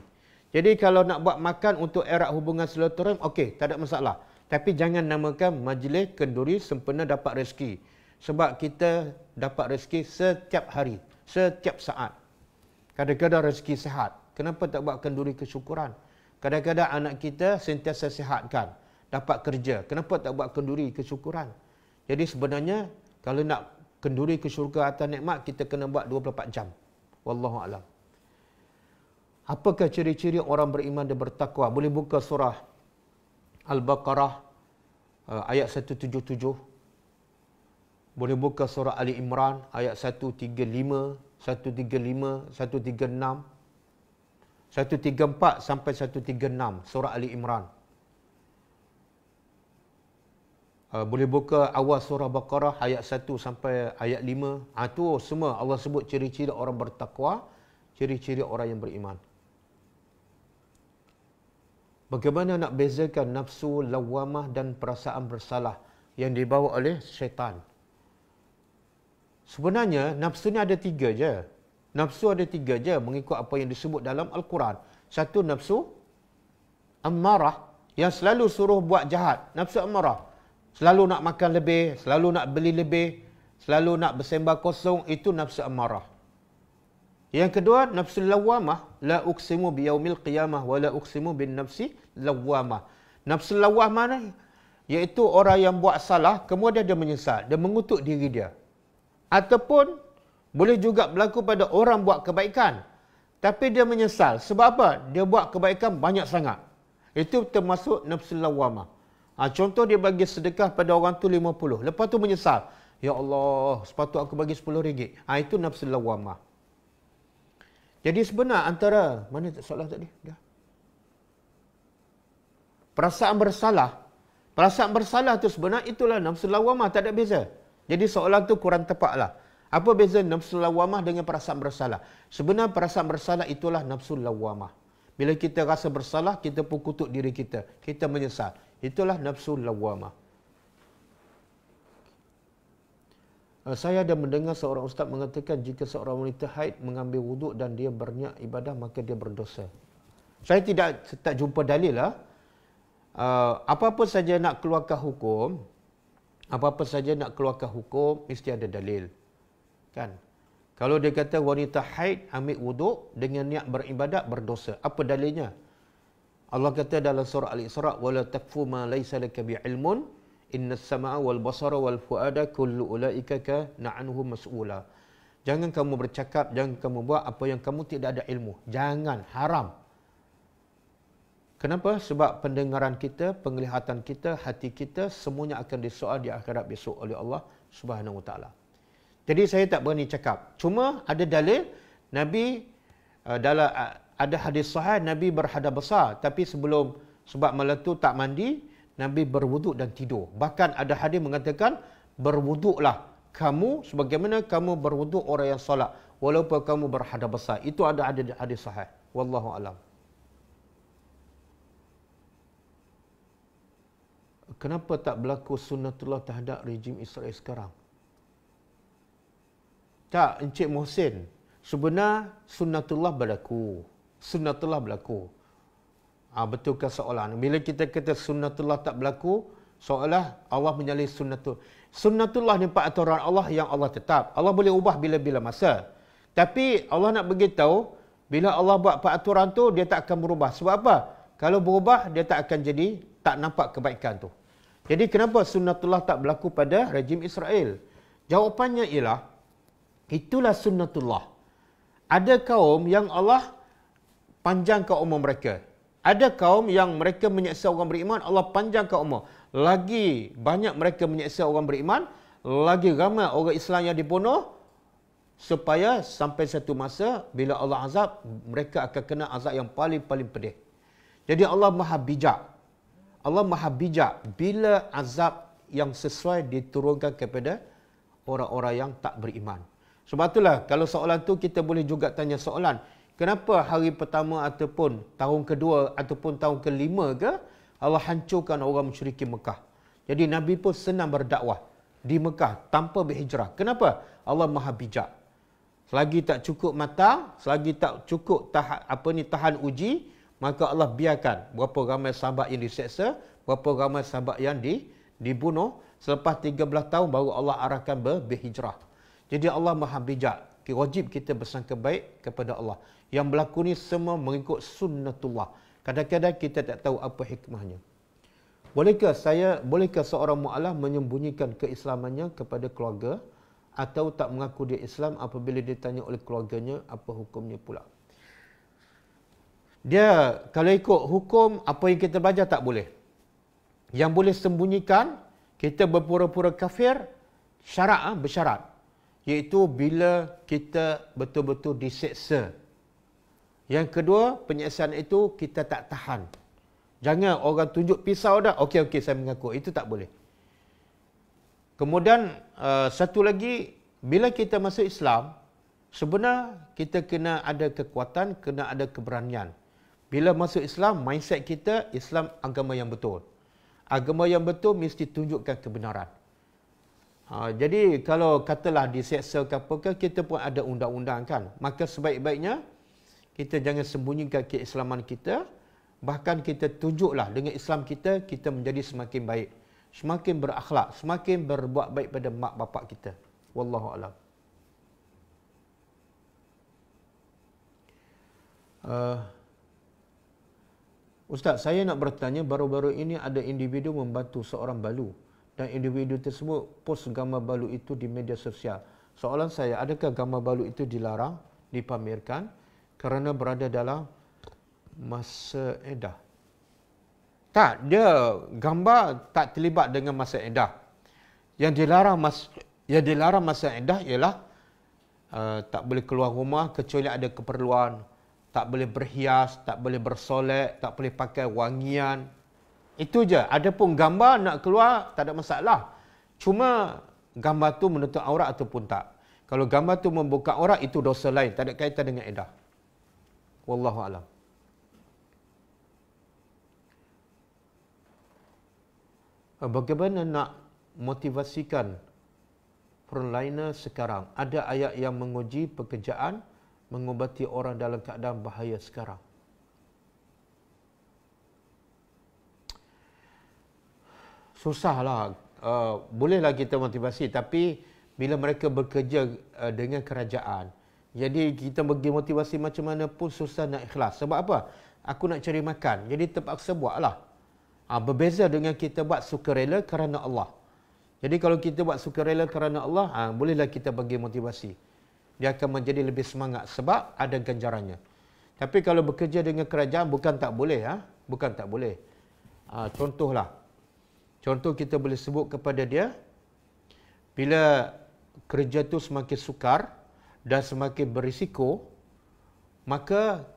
Jadi kalau nak buat makan untuk erat hubungan silaturahim, okey, tak ada masalah. Tapi jangan namakan majlis kenduri sempena dapat rezeki. Sebab kita dapat rezeki setiap hari, setiap saat. Kadang-kadang rezeki sihat. Kenapa tak buat kenduri kesyukuran? Kadang-kadang anak kita sentiasa sihat kan, dapat kerja. Kenapa tak buat kenduri kesyukuran? Jadi sebenarnya kalau nak kenduri kesyukuran atas nikmat, kita kena buat 24 jam. Wallahu a'lam. Apakah ciri-ciri orang beriman dan bertakwa? Boleh buka surah Al-Baqarah ayat 177. Boleh buka surah Ali Imran ayat 135, 136, 134 sampai 136 surah Ali Imran. Boleh buka awal surah Baqarah ayat 1 sampai ayat 5. Itu semua Allah sebut ciri-ciri orang bertakwa, ciri-ciri orang yang beriman. Bagaimana nak bezakan nafsu lawamah dan perasaan bersalah yang dibawa oleh syaitan? Sebenarnya nafsu ni ada 3 je. Nafsu ada 3 je mengikut apa yang disebut dalam Al-Quran. Satu, nafsu ammarah yang selalu suruh buat jahat. Nafsu ammarah. Selalu nak makan lebih, selalu nak beli lebih, selalu nak bersembah kosong, itu nafsu ammarah. Yang kedua, nafsu lawamah, la uqsimu biyaumil qiyamah wa la uqsimu bin nafsi lawamah. Nafsu lawamah ni iaitu orang yang buat salah kemudian dia menyesal, dia mengutuk diri dia. Ataupun boleh juga berlaku pada orang buat kebaikan tapi dia menyesal. Sebab apa? Dia buat kebaikan banyak sangat. Itu termasuk nafsu lawamah. Contoh dia bagi sedekah pada orang tu 50. Lepas tu menyesal. Ya Allah, sepatut aku bagi RM10. Itu nafsu lawamah. Jadi sebenar antara, mana soalan tadi? Dah. Perasaan bersalah. Perasaan bersalah tu sebenar itulah nafsu lawamah. Tak ada beza. Jadi soalan tu kurang tepatlah. Apa beza nafsu lawamah dengan perasaan bersalah? Sebenar perasaan bersalah itulah nafsu lawamah. Bila kita rasa bersalah, kita pun kutuk diri kita. Kita menyesal. Itulah nafsu lawamah. Saya ada mendengar seorang ustaz mengatakan jika seorang wanita haid mengambil wuduk dan dia berniat ibadah, maka dia berdosa. Saya tak jumpa dalil lah. Apa-apa saja nak keluarkan hukum, mesti ada dalil. Kan? Kalau dia kata wanita haid ambil wuduk dengan niat beribadat, berdosa. Apa dalilnya? Allah kata dalam surah Al-Isra, "Wala taqfu ma laysa laka bi'ilmun, innas sam'a wal basara wal fuada kullu ulaika kana anhu mas'ula." Jangan kamu bercakap, jangan kamu buat apa yang kamu tidak ada ilmu. Jangan, haram. Kenapa? Sebab pendengaran kita, penglihatan kita, hati kita semuanya akan disoal di akhirat besok oleh Allah Subhanahu Wa Taala. Jadi saya tak berani cakap. Cuma ada dalil Nabi dalam ada hadis sahih Nabi berhadas besar tapi sebab malam tu tak mandi, Nabi berwuduk dan tidur. Bahkan ada hadis mengatakan berwuduklah kamu sebagaimana kamu berwuduk orang yang solat walaupun kamu berhadas besar. Itu ada hadis sahih. Wallahu alam. Kenapa tak berlaku sunnatullah terhadap rejim Israel sekarang? Tak, Encik Mohsin. Sebenar sunnatullah berlaku. Sunnatullah berlaku. Betulkah soalan? Bila kita kata sunnatullah tak berlaku, seolah Allah menyalih sunnatullah. Sunnatullah ni peraturan Allah yang Allah tetap. Allah boleh ubah bila-bila masa. Tapi Allah nak beritahu, bila Allah buat peraturan tu, dia tak akan berubah. Sebab apa? Kalau berubah, dia tak akan jadi, tak nampak kebaikan tu. Jadi kenapa sunnatullah tak berlaku pada rejim Israel? Jawapannya ialah, itulah sunnatullah. Ada kaum yang Allah panjangkan umur mereka. Ada kaum yang mereka menyeksa orang beriman, Allah panjangkan umur. Lagi banyak mereka menyeksa orang beriman, lagi ramai orang Islam yang dibunuh, supaya sampai satu masa bila Allah azab, mereka akan kena azab yang paling-paling pedih. Jadi Allah Maha bijak. Allah Maha bijak bila azab yang sesuai diturunkan kepada orang-orang yang tak beriman. Sebab itulah kalau soalan tu kita boleh juga tanya soalan, kenapa hari pertama ataupun tahun kedua ataupun tahun kelima ke Allah hancurkan orang musyrikin Mekah. Jadi Nabi pun senang berdakwah di Mekah tanpa berhijrah. Kenapa? Allah Maha bijak. Selagi tak cukup matang, selagi tak cukup tahan uji, maka Allah biarkan berapa ramai sahabat yang diseksa, berapa ramai sahabat yang dibunuh. Selepas 13 tahun baru Allah arahkan berhijrah. Jadi Allah Maha bijak. Wajib kita bersangka baik kepada Allah. Yang berlaku ni semua mengikut sunnatullah. Kadang-kadang kita tak tahu apa hikmahnya. Bolehkah seorang mu'alaf menyembunyikan keislamannya kepada keluarga atau tak mengaku dia Islam apabila ditanya oleh keluarganya apa hukumnya pula? Dia kalau ikut hukum apa yang kita belajar tak boleh. Yang boleh sembunyikan, kita berpura-pura kafir bersyarat, iaitu bila kita betul-betul diseksa. Yang kedua, penyiksaan itu kita tak tahan. Jangan orang tunjuk pisau dah, okey saya mengaku. Itu tak boleh. Kemudian satu lagi, bila kita masuk Islam, sebenarnya kita kena ada kekuatan, kena ada keberanian. Bila masuk Islam, mindset kita Islam agama yang betul. Agama yang betul mesti tunjukkan kebenaran. Jadi kalau katalah diseksa ke apa, kita pun ada undang-undang kan. Maka sebaik-baiknya kita jangan sembunyikan keislaman kita. Bahkan kita tunjuklah dengan Islam kita, kita menjadi semakin baik. Semakin berakhlak, semakin berbuat baik pada mak bapak kita. Wallahu a'lam. Ustaz, saya nak bertanya, baru-baru ini ada individu membantu seorang balu dan individu tersebut post gambar balu itu di media sosial. Soalan saya, adakah gambar balu itu dilarang dipamerkan kerana berada dalam masa edah? Tak, dia gambar tak terlibat dengan masa edah. Yang dilarang masa edah ialah tak boleh keluar rumah kecuali ada keperluan, tak boleh berhias, tak boleh bersolek, tak boleh pakai wangian. Itu je. Adapun gambar nak keluar tak ada masalah. Cuma gambar tu menutup aurat ataupun tak. Kalau gambar tu membuka aurat, itu dosa lain, tak ada kaitan dengan edah. Wallahu a'lam. Bagaimana nak motivasikan frontliner sekarang? Ada ayat yang menguji pekerjaan mengobati orang dalam keadaan bahaya sekarang. Susahlah. Bolehlah kita motivasi, tapi bila mereka bekerja dengan kerajaan, jadi kita bagi motivasi macam mana pun susah nak ikhlas. Sebab apa? Aku nak cari makan, jadi terpaksa buatlah. Berbeza dengan kita buat sukarela kerana Allah. Jadi kalau kita buat sukarela kerana Allah, bolehlah kita bagi motivasi. Dia akan menjadi lebih semangat sebab ada ganjarannya. Tapi kalau bekerja dengan kerajaan, bukan tak boleh. Bukan tak boleh. Contohlah. Contoh kita boleh sebut kepada dia, bila kerja tu semakin sukar dan semakin berisiko, maka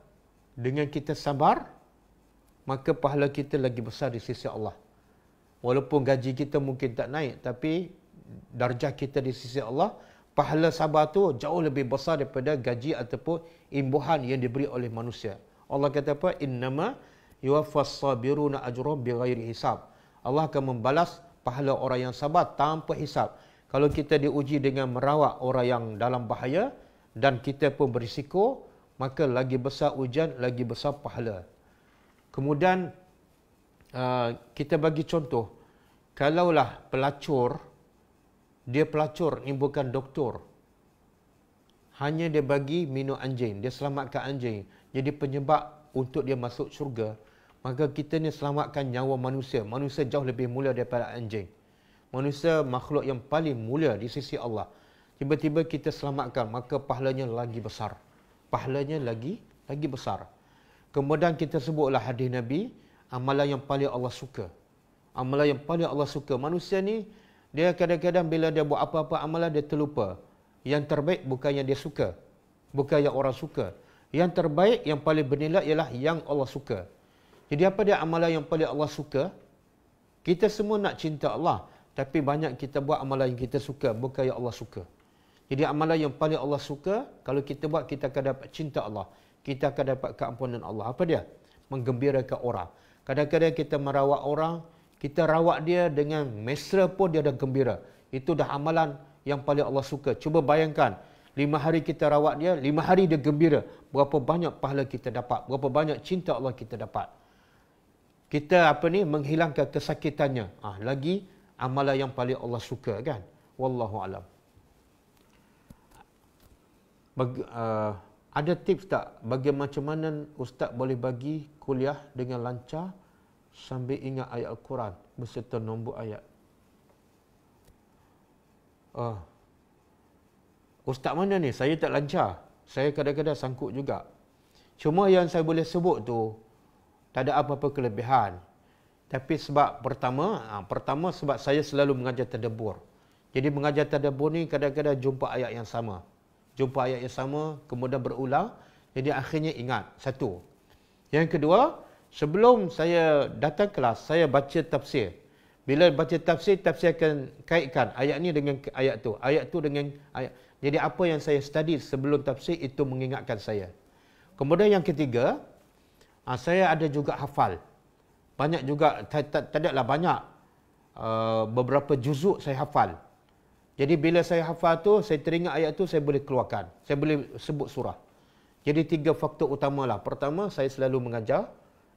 dengan kita sabar, maka pahala kita lagi besar di sisi Allah. Walaupun gaji kita mungkin tak naik, tapi darjah kita di sisi Allah, pahala sabar tu jauh lebih besar daripada gaji ataupun imbuhan yang diberi oleh manusia. Allah kata apa? Innama yuwaffas sabiruna ajrahum bighairi hisab. Allah akan membalas pahala orang yang sabar tanpa hisab. Kalau kita diuji dengan merawat orang yang dalam bahaya dan kita pun berisiko, maka lagi besar ujian, lagi besar pahala. Kemudian kita bagi contoh, kalaulah pelacur, dia pelacur ni bukan doktor, hanya dia bagi minum anjing, dia selamatkan anjing, jadi penyebab untuk dia masuk syurga, maka kita ni selamatkan nyawa manusia. Manusia jauh lebih mulia daripada anjing. Manusia makhluk yang paling mulia di sisi Allah. Tiba-tiba kita selamatkan, maka pahalanya lagi besar. Pahalanya lagi besar. Kemudian kita sebutlah hadis Nabi, amalan yang paling Allah suka. Amalan yang paling Allah suka. Manusia ni Dia kadang-kadang bila dia buat apa-apa amalan, dia terlupa. Yang terbaik bukan yang dia suka. Bukan yang orang suka. Yang terbaik, yang paling bernilai ialah yang Allah suka. Jadi apa dia amalan yang paling Allah suka? Kita semua nak cinta Allah. Tapi banyak kita buat amalan yang kita suka, bukan yang Allah suka. Jadi amalan yang paling Allah suka, kalau kita buat, kita akan dapat cinta Allah. Kita akan dapat keampunan Allah. Apa dia? Menggembirakan orang. Kadang-kadang kita merawat orang, kita rawat dia dengan mesra pun dia dah gembira. Itu dah amalan yang paling Allah suka. Cuba bayangkan, 5 hari kita rawat dia, 5 hari dia gembira. Berapa banyak pahala kita dapat, berapa banyak cinta Allah kita dapat. Kita menghilangkan kesakitannya. Lagi amalan yang paling Allah suka, kan? Wallahu alam. Ada tips tak bagi macam mana ustaz boleh bagi kuliah dengan lancar sambil ingat ayat Al-Quran beserta nombor ayat? Ustaz mana ni? Saya tak lancar. Saya kadang-kadang sangkut juga. Cuma yang saya boleh sebut tu, tak ada apa-apa kelebihan. Tapi sebab pertama sebab saya selalu mengajar tadabbur. Jadi mengajar tadabbur ni kadang-kadang jumpa ayat yang sama. Jumpa ayat yang sama, kemudian berulang. Jadi akhirnya ingat. Satu. Yang kedua, sebelum saya datang kelas, saya baca tafsir. Bila baca tafsir, tafsir akan kaitkan ayat ni dengan ayat tu. Ayat tu dengan ayat. Jadi apa yang saya study sebelum tafsir itu mengingatkan saya. Kemudian yang ketiga, saya ada juga hafal. Banyak juga, tak adalah banyak. Beberapa juzuk saya hafal. Jadi bila saya hafal tu, saya teringat ayat tu, saya boleh keluarkan. Saya boleh sebut surah. Jadi 3 faktor utamalah. Pertama, saya selalu mengajar.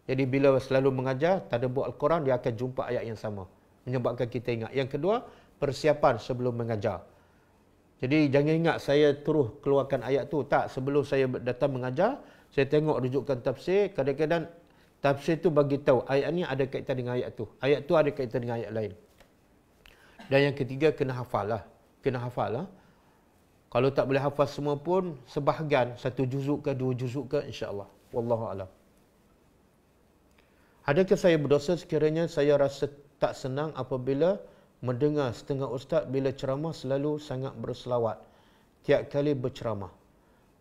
Jadi bila selalu mengajar, tadabbur Al-Quran, dia akan jumpa ayat yang sama. Menyebabkan kita ingat. Yang kedua, persiapan sebelum mengajar. Jadi jangan ingat saya terus keluarkan ayat tu. Tak, sebelum saya datang mengajar, saya tengok rujukan tafsir. Kadang-kadang tafsir tu bagi tahu ayat ni ada kaitan dengan ayat tu. Ayat tu ada kaitan dengan ayat lain. Dan yang ketiga, kena hafal lah. Kena hafal lah. Kalau tak boleh hafal semua pun, sebahagian, 1 juzuk ke 2 juzuk ke, insya-Allah. Wallahu a'lam. Adakah saya berdosa sekiranya saya rasa tak senang apabila mendengar setengah ustaz bila ceramah selalu sangat berselawat tiap kali berceramah.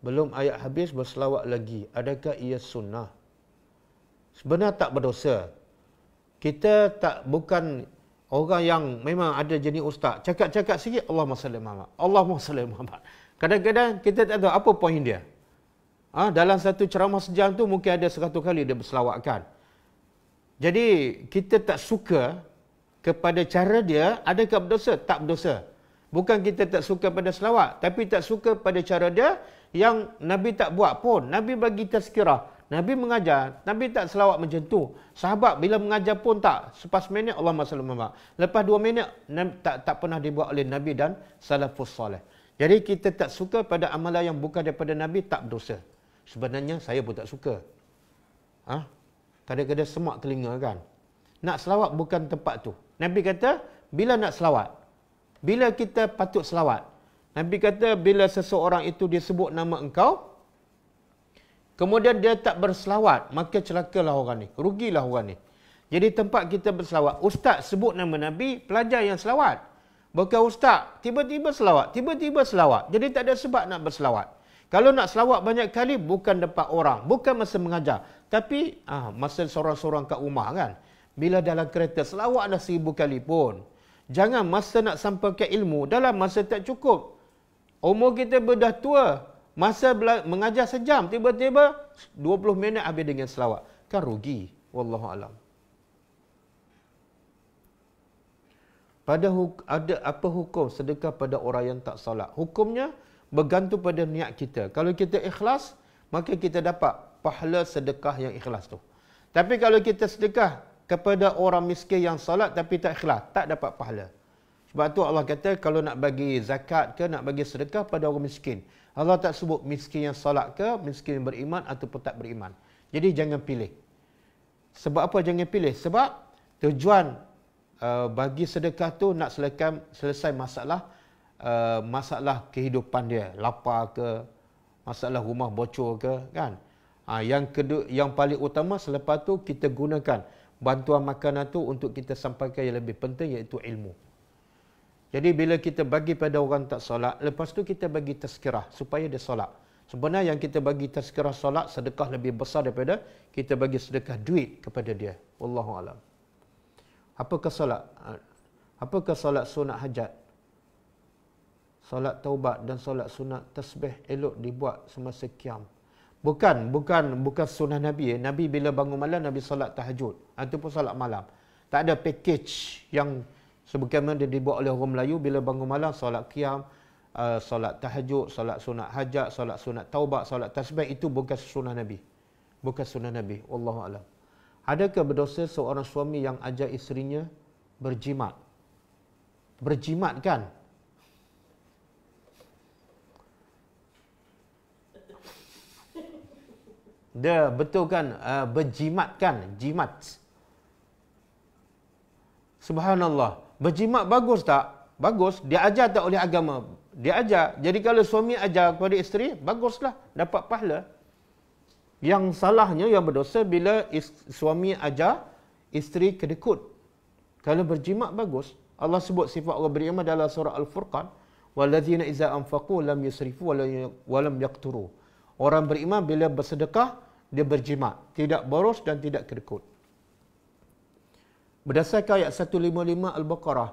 Belum ayat habis berselawat lagi. Adakah ia sunnah? Sebenarnya tak berdosa. Kita bukan orang yang memang ada jenis ustaz. Cakap-cakap sikit, Allahumma salli Muhammad. Allahumma salli Muhammad. Kadang-kadang kita tak tahu apa poin dia. Dalam satu ceramah sejam tu mungkin ada 100 kali dia berselawatkan. Jadi kita tak suka kepada cara dia, adakah berdosa? Tak berdosa. Bukan kita tak suka pada selawat, tapi tak suka pada cara dia yang Nabi tak buat pun. Nabi bagi tazkirah. Nabi mengajar, Nabi tak selawat macam tu. Sahabat bila mengajar pun tak. Sepas minit, Allahumma salli Muhammad. Lepas 2 minit, tak pernah dibuat oleh Nabi dan salafus salih. Jadi kita tak suka pada amalan yang bukan daripada Nabi, tak berdosa. Sebenarnya saya pun tak suka. Kadang-kadang semak telinga kan. Nak selawat bukan tempat tu. Nabi kata, bila nak selawat? Bila kita patut selawat? Nabi kata, bila seseorang itu disebut nama engkau, kemudian dia tak berselawat, maka celakalah orang ni. Rugilah orang ni. Jadi tempat kita berselawat, ustaz sebut nama Nabi, pelajar yang selawat. Bukan ustaz, tiba-tiba selawat, tiba-tiba selawat. Jadi tak ada sebab nak berselawat. Kalau nak selawat banyak kali, bukan depan orang. Bukan masa mengajar. Tapi, masa seorang-seorang kat rumah kan. Bila dalam kereta, selawatlah 1000 kali pun. Jangan masa nak sampaikan ilmu, dalam masa tak cukup. Umur kita dah tua. Masa mengajar sejam, tiba-tiba 20 minit habis dengan selawat. Kan rugi. Wallahu a'lam. Ada apa hukum sedekah pada orang yang tak solat? Hukumnya bergantung pada niat kita. Kalau kita ikhlas, maka kita dapat pahala sedekah yang ikhlas tu. Tapi kalau kita sedekah kepada orang miskin yang solat tapi tak ikhlas, tak dapat pahala. Sebab tu Allah kata kalau nak bagi zakat ke, nak bagi sedekah pada orang miskin, Allah tak sebut miskin yang solat ke, miskin yang beriman ataupun tak beriman. Jadi jangan pilih. Sebab apa jangan pilih? Sebab tujuan bagi sedekah tu nak selesai masalah kehidupan dia, lapar ke, masalah rumah bocor ke, kan? Yang kedua, yang paling utama selepas tu kita gunakan bantuan makanan tu untuk kita sampaikan yang lebih penting, iaitu ilmu. Jadi bila kita bagi pada orang tak solat, lepas tu kita bagi tazkirah supaya dia solat. Sebenarnya yang kita bagi tazkirah solat, sedekah lebih besar daripada kita bagi sedekah duit kepada dia. Wallahu alam. Apakah solat? Apakah solat sunat hajat? Solat taubat dan solat sunat tasbih elok dibuat semasa qiyam. Bukan sunnah Nabi. Nabi bila bangun malam, Nabi solat tahajud ataupun solat malam. Tak ada package yang sebagaimana dia dibuat oleh orang Melayu, bila bangun malam solat qiyam, solat tahajud, solat sunat hajat, solat sunat taubat, solat tasbih. Itu bukan sunnah Nabi. Bukan sunnah Nabi. Wallahu a'lam. Adakah berdosa seorang suami yang ajar isterinya berjimat? Berjimat kan? Dia betul kan? Berjimat kan? Jimat. Subhanallah. Berjimat bagus tak? Bagus. Dia ajar tak oleh agama? Dia ajar. Jadi kalau suami ajar kepada isteri, baguslah. Dapat pahala. Yang salahnya, yang berdosa bila suami ajar isteri kedekut. Kalau berjimat bagus. Allah sebut sifat orang beriman dalam surah Al-Furqan. وَالَّذِينَ إِذَا أَنْفَقُوا لَمْ يُسْرِفُوا وَلَمْ يَقْتُرُوا. Orang beriman bila bersedekah, dia berjimat. Tidak boros dan tidak kedekut. Berdasarkan ayat 155 Al-Baqarah,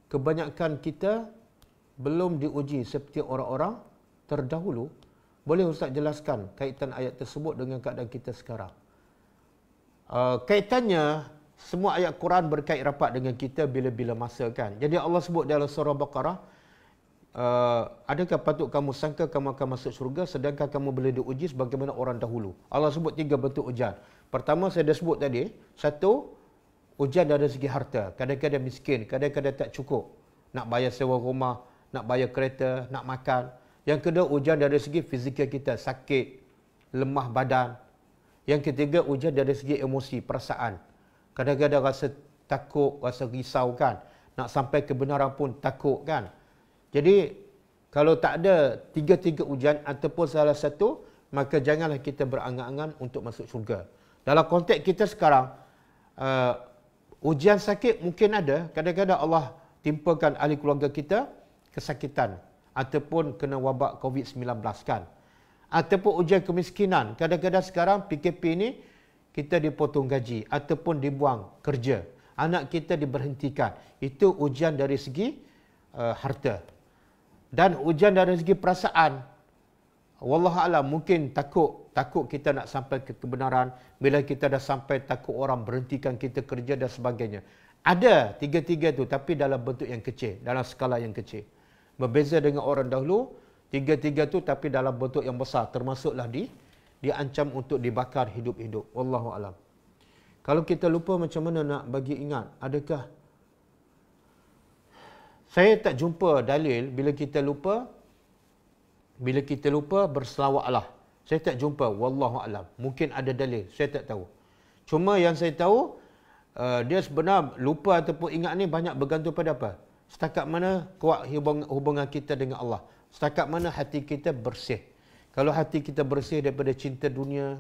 kebanyakan kita belum diuji seperti orang-orang terdahulu. Boleh Ustaz jelaskan kaitan ayat tersebut dengan keadaan kita sekarang? Kaitannya, semua ayat Quran berkait rapat dengan kita bila-bila masa kan. Jadi Allah sebut dalam surah Baqarah, adakah patut kamu sangka kamu akan masuk syurga sedangkan kamu boleh diuji sebagaimana orang dahulu? Allah sebut 3 bentuk ujian. Pertama saya dah sebut tadi, satu, ujian dari segi harta. Kadang-kadang miskin, kadang-kadang tak cukup. Nak bayar sewa rumah, nak bayar kereta, nak makan. Yang kedua, ujian dari segi fizikal kita, sakit, lemah badan. Yang ketiga, ujian dari segi emosi, perasaan. Kadang-kadang rasa takut, rasa risau kan. Nak sampai kebenaran pun takut kan. Jadi, kalau tak ada tiga-tiga ujian ataupun salah satu, maka janganlah kita berangan-angan untuk masuk syurga. Dalam konteks kita sekarang, ujian sakit mungkin ada. Kadang-kadang Allah timpakan ahli keluarga kita kesakitan ataupun kena wabak COVID-19 kan. Ataupun ujian kemiskinan. Kadang-kadang sekarang PKP ini kita dipotong gaji ataupun dibuang kerja. Anak kita diberhentikan. Itu ujian dari segi harta. Dan ujian dari segi perasaan. Wallahualam, mungkin takut kita nak sampai ke kebenaran. Bila kita dah sampai, takut orang berhentikan kita kerja dan sebagainya. Ada tiga-tiga tu, tapi dalam bentuk yang kecil, dalam skala yang kecil. Berbeza dengan orang dahulu, tiga-tiga tu tapi dalam bentuk yang besar, termasuklah diancam untuk dibakar hidup-hidup. Wallahualam. Kalau kita lupa, macam mana nak bagi ingat? Adakah saya tak jumpa dalil bila kita lupa berselawatlah. Saya tak jumpa, wallahualam. Mungkin ada dalil, saya tak tahu. Cuma yang saya tahu, dia sebenarnya lupa ataupun ingat ni banyak bergantung pada apa? Setakat mana kuat hubungan kita dengan Allah. Setakat mana hati kita bersih. Kalau hati kita bersih daripada cinta dunia,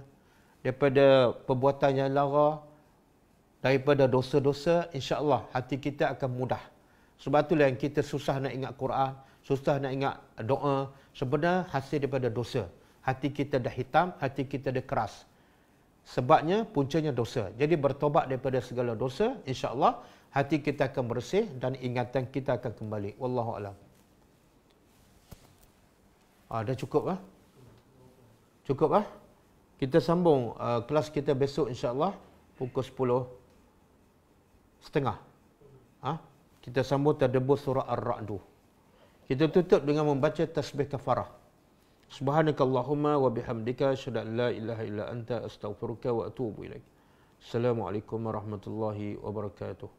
daripada perbuatan yang lara, daripada dosa-dosa, insya-Allah hati kita akan mudah. Sebab itulah yang kita susah nak ingat Quran, susah nak ingat doa. Sebenarnya hasil daripada dosa. Hati kita dah hitam, hati kita dah keras. Sebabnya puncanya dosa. Jadi bertobat daripada segala dosa, insya-Allah hati kita akan bersih dan ingatan kita akan kembali. Wallahualam. Dah cukup lah? Cukup lah? Kita sambung kelas kita besok insya-Allah pukul 10:30. Kita sambung tadabbur surah Ar-Ra'd. Kita tutup dengan membaca tasbih kafarah. Subhanakallahumma wa bihamdika asyhadu an la ilaha illa anta astaghfiruka wa atubu ilaik. Assalamualaikum warahmatullahi wabarakatuh.